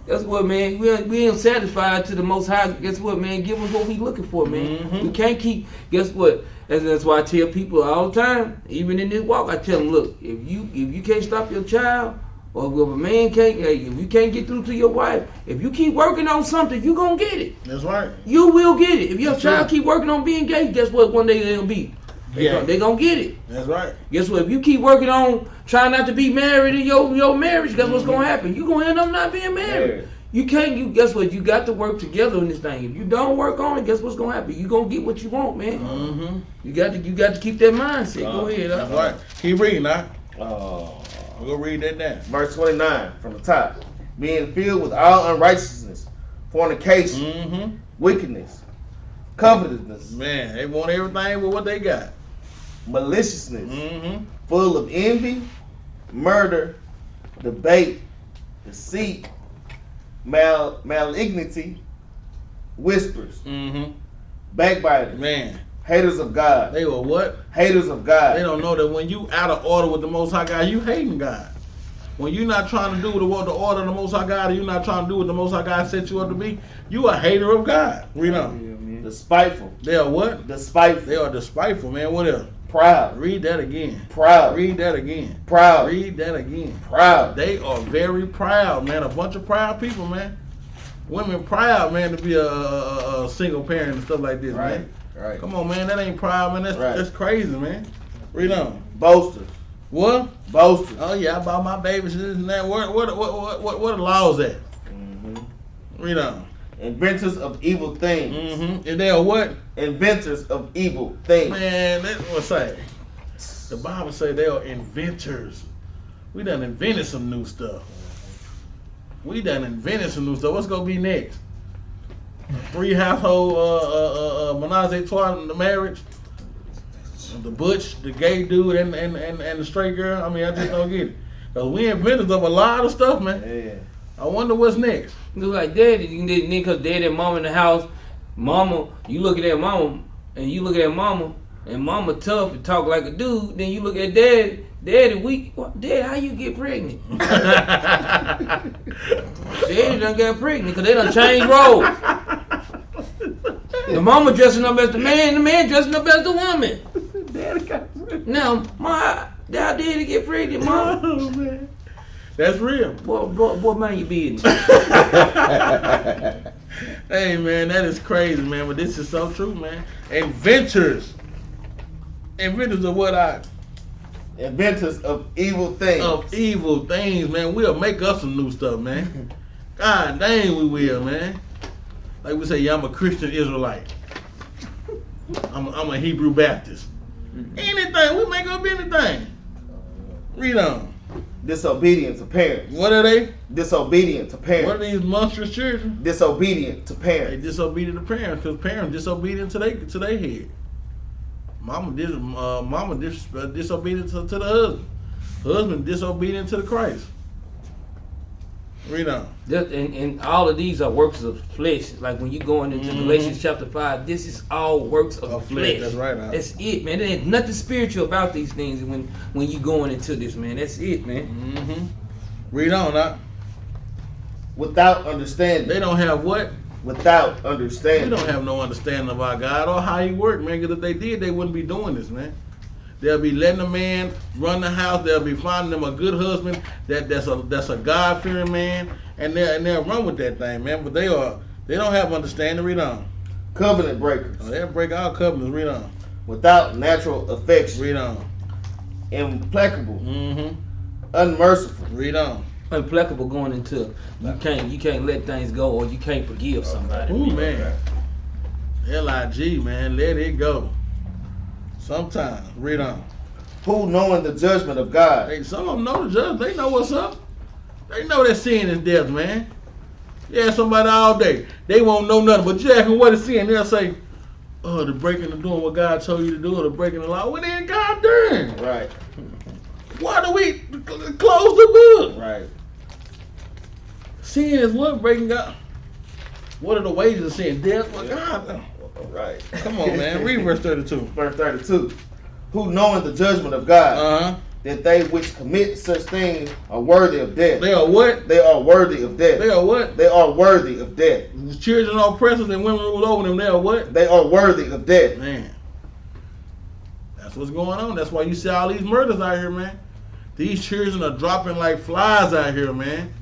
Guess what, man? We ain't satisfied to the Most High. Guess what, man? Give us what we looking for, man. We can't keep. Guess what? That's why I tell people all the time, even in this walk, I tell them, look, if you can't stop your child, or if a man can't, if you can't get through to your wife, if you keep working on something, you gonna get it. That's right. You will get it. If your child keep working on being gay, guess what? One day they'll be. They gonna get it. That's right. Guess what? If you keep working on trying not to be married in your marriage, guess what's gonna happen? You gonna end up not being married. You can't. You guess what? You got to work together in this thing. If you don't work on it, guess what's gonna happen? You gonna get what you want, man. You got to keep that mindset. Go ahead. That's right. Keep reading, now. We're gonna read that down. Verse 29 from the top. Being filled with all unrighteousness, fornication, wickedness, covetousness. Man, they want everything with what they got. Maliciousness, full of envy, murder, debate, deceit, malignity, whispers, backbiting, man, haters of God. They were what? Haters of God. They don't know that when you out of order with the Most High God, you hating God. When you're not trying to do the order of the Most High God, or you're not trying to do what the Most High God set you up to be, you a hater of God. Read on. Despiteful. They are what? Despiteful. They are despiteful, man. What else? Proud. Read that again. Proud. Read that again. Proud. Read that again. Proud. They are very proud, man. A bunch of proud people, man. Women proud, man, to be a single parent and stuff like this, man. Right. Come on, man. That ain't proud, man. That's crazy, man. Read on. Boasters. What? Boasters. Oh yeah, I bought my babies this and that. What the laws at? Read on. Inventors of evil things. And they are what? Inventors of evil things. Man, that's what say. The Bible say they are inventors. We done invented some new stuff. What's gonna be next? 3 household menage a trois in the marriage. The butch, the gay dude, and the straight girl. I mean, I just don't get it. Cause we inventors of a lot of stuff, man. Yeah. I wonder what's next. Look like daddy, cause daddy and mama in the house. Mama, you look at mama, and you look at mama, and mama tough and talk like a dude. Then you look at daddy weak. Dad, how you get pregnant? Daddy done got pregnant cause they done changed roles. The mama dressing up as the man dressing up as the woman. Daddy got pregnant. Now, how daddy get pregnant, mama? Oh, man. That's real. Boy, mind your business. Hey, man, that is crazy, man. But this is so true, man. Inventors of what? Inventors of evil things. Of evil things, man. We'll make up some new stuff, man. God dang, we will, man. Like we say, yeah, I'm a Christian Israelite. I'm a Hebrew Baptist. Anything, we make up anything. Read on. Disobedient to parents. What are they? Disobedient to parents. What are these monstrous children? Disobedient to parents. They disobedient to parents because parents disobedient to their head. Mama disobedient to the husband. Husband disobedient to the Christ. Read on. And all of these are works of flesh. Like when you go into Galatians chapter 5, this is all works of flesh. That's right. That's it, man. There ain't nothing spiritual about these things when you going into this, man. That's it, man. Mm-hmm. Read on, now. Without understanding. They don't have what? Without understanding. They don't have no understanding of our God or how He worked, man. Because if they did, they wouldn't be doing this, man. They'll be letting a man run the house. They'll be finding them a good husband that's a God-fearing man, and they'll run with that thing, man. But they don't have understanding. Read on. Covenant breakers. Oh, they'll break all covenants. Read on. Without natural affection. Read on. Implacable. Mm-hmm. Unmerciful. Read on. Implacable going into you can't let things go or you can't forgive somebody. Ooh, man. L-I-G, man. Let it go. Sometimes. Read on. Who knowing the judgment of God. Some of them know the judgment. They know what's up. They know that sin is death, man. Yeah, somebody all day. They won't know nothing. But you ask them what is sin, they'll say, oh, the breaking and doing what God told you to do, or the breaking the law. What ain't God doing? Right. Why do we close the book? Right. Sin is what? Breaking God. What are the wages of sin? Death? Well, God. Right. Come on, man. Read verse 32. Verse 32. Who knowing the judgment of God, that they which commit such things are worthy of death. They are what? They are worthy of death. They are what? They are worthy of death. Children are oppressors and women rule over them. They are what? They are worthy of death. Man. That's what's going on. That's why you see all these murders out here, man. These children are dropping like flies out here, man.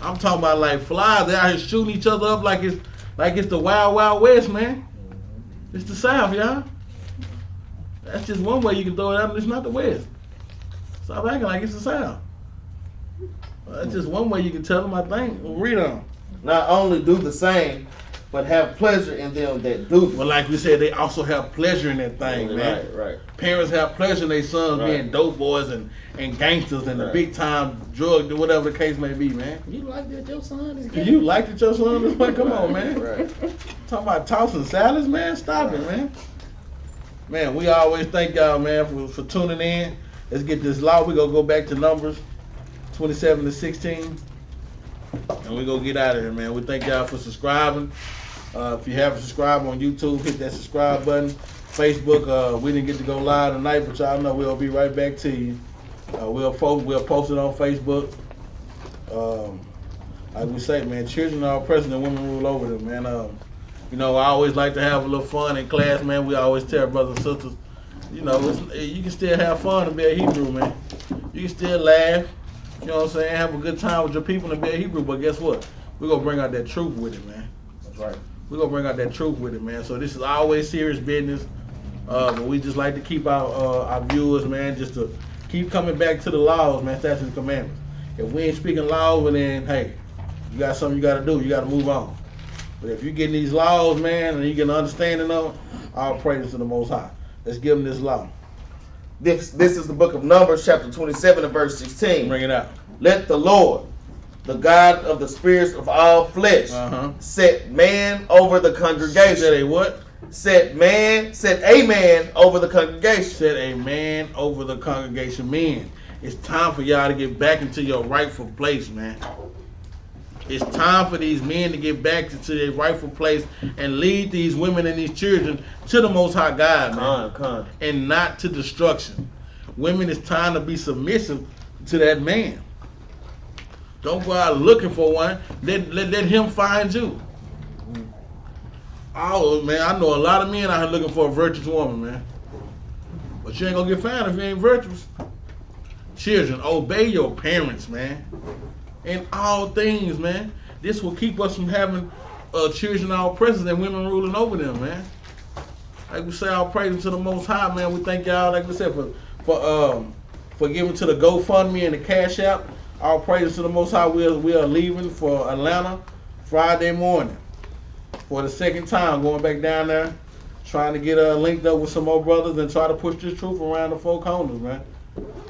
I'm talking about like flies. They're out here shooting each other up like it's the Wild Wild West, man. It's the South, y'all. That's just one way you can throw it out. It's not the West. Stop acting like it's the South. That's just one way you can tell them, I think. Read on. Not only do the same, but have pleasure in them that do. Well, like we said, they also have pleasure in that thing, man. Right. Parents have pleasure in their sons being dope boys and gangsters and the big time drug, whatever the case may be, man. You like that your son is gay? You like that your son is gay? Come on, man. Right. Talking about tossing salads, man. Stop it, man. Man, we always thank y'all, man, for tuning in. Let's get this law. We're going to go back to Numbers 27 to 16. And we're going to get out of here, man. We thank y'all for subscribing. If you haven't subscribed on YouTube, hit that subscribe button. Facebook, we didn't get to go live tonight, but y'all know we'll be right back to you. We'll post it on Facebook. Like we say, man, children are oppressed and women rule over them, man. You know, I always like to have a little fun in class, man. We always tell brothers and sisters, you know, you can still have fun and be a Hebrew, man. You can still laugh, you know what I'm saying, have a good time with your people and be a Hebrew, but guess what? We're going to bring out that truth with it, man. That's right. We're going to bring out that truth with it, man. So this is always serious business, but we just like to keep our viewers, man, just to keep coming back to the laws, man, statutes and commandments. If we ain't speaking laws, well then, hey, you got something you got to do. You got to move on. But if you're getting these laws, man, and you get an understanding of them, all praise to the Most High. Let's give them this law. This is the book of Numbers, chapter 27 and verse 16. Bring it out. Let the Lord, the God of the spirits of all flesh, set man over the congregation. Set a what? Set a man over the congregation. Set a man over the congregation. Men, it's time for y'all to get back into your rightful place, man. It's time for these men to get back to their rightful place and lead these women and these children to the Most High God, man. And not to destruction. Women, it's time to be submissive to that man. Don't go out looking for one. Let him find you. Oh, man, I know a lot of men out here looking for a virtuous woman, man. But you ain't going to get found if you ain't virtuous. Children, obey your parents, man. In all things, man. This will keep us from having children our oppressors and women ruling over them, man. Like we say, all praise to the Most High, man. We thank y'all, like we said, for giving to the GoFundMe and the Cash App. All praise to the Most High. We are leaving for Atlanta Friday morning for the second time, going back down there, trying to get linked up with some more brothers and try to push this truth around the four corners, man.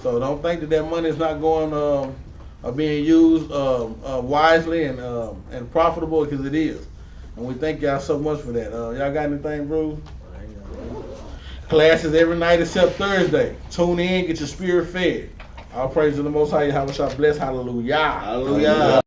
So don't think that money is not going or being used wisely and profitable, because it is. And we thank y'all so much for that. Y'all got anything, Bruce? Classes every night except Thursday. Tune in, get your spirit fed. All praise to the Most High. Have a blessed. Hallelujah. Hallelujah.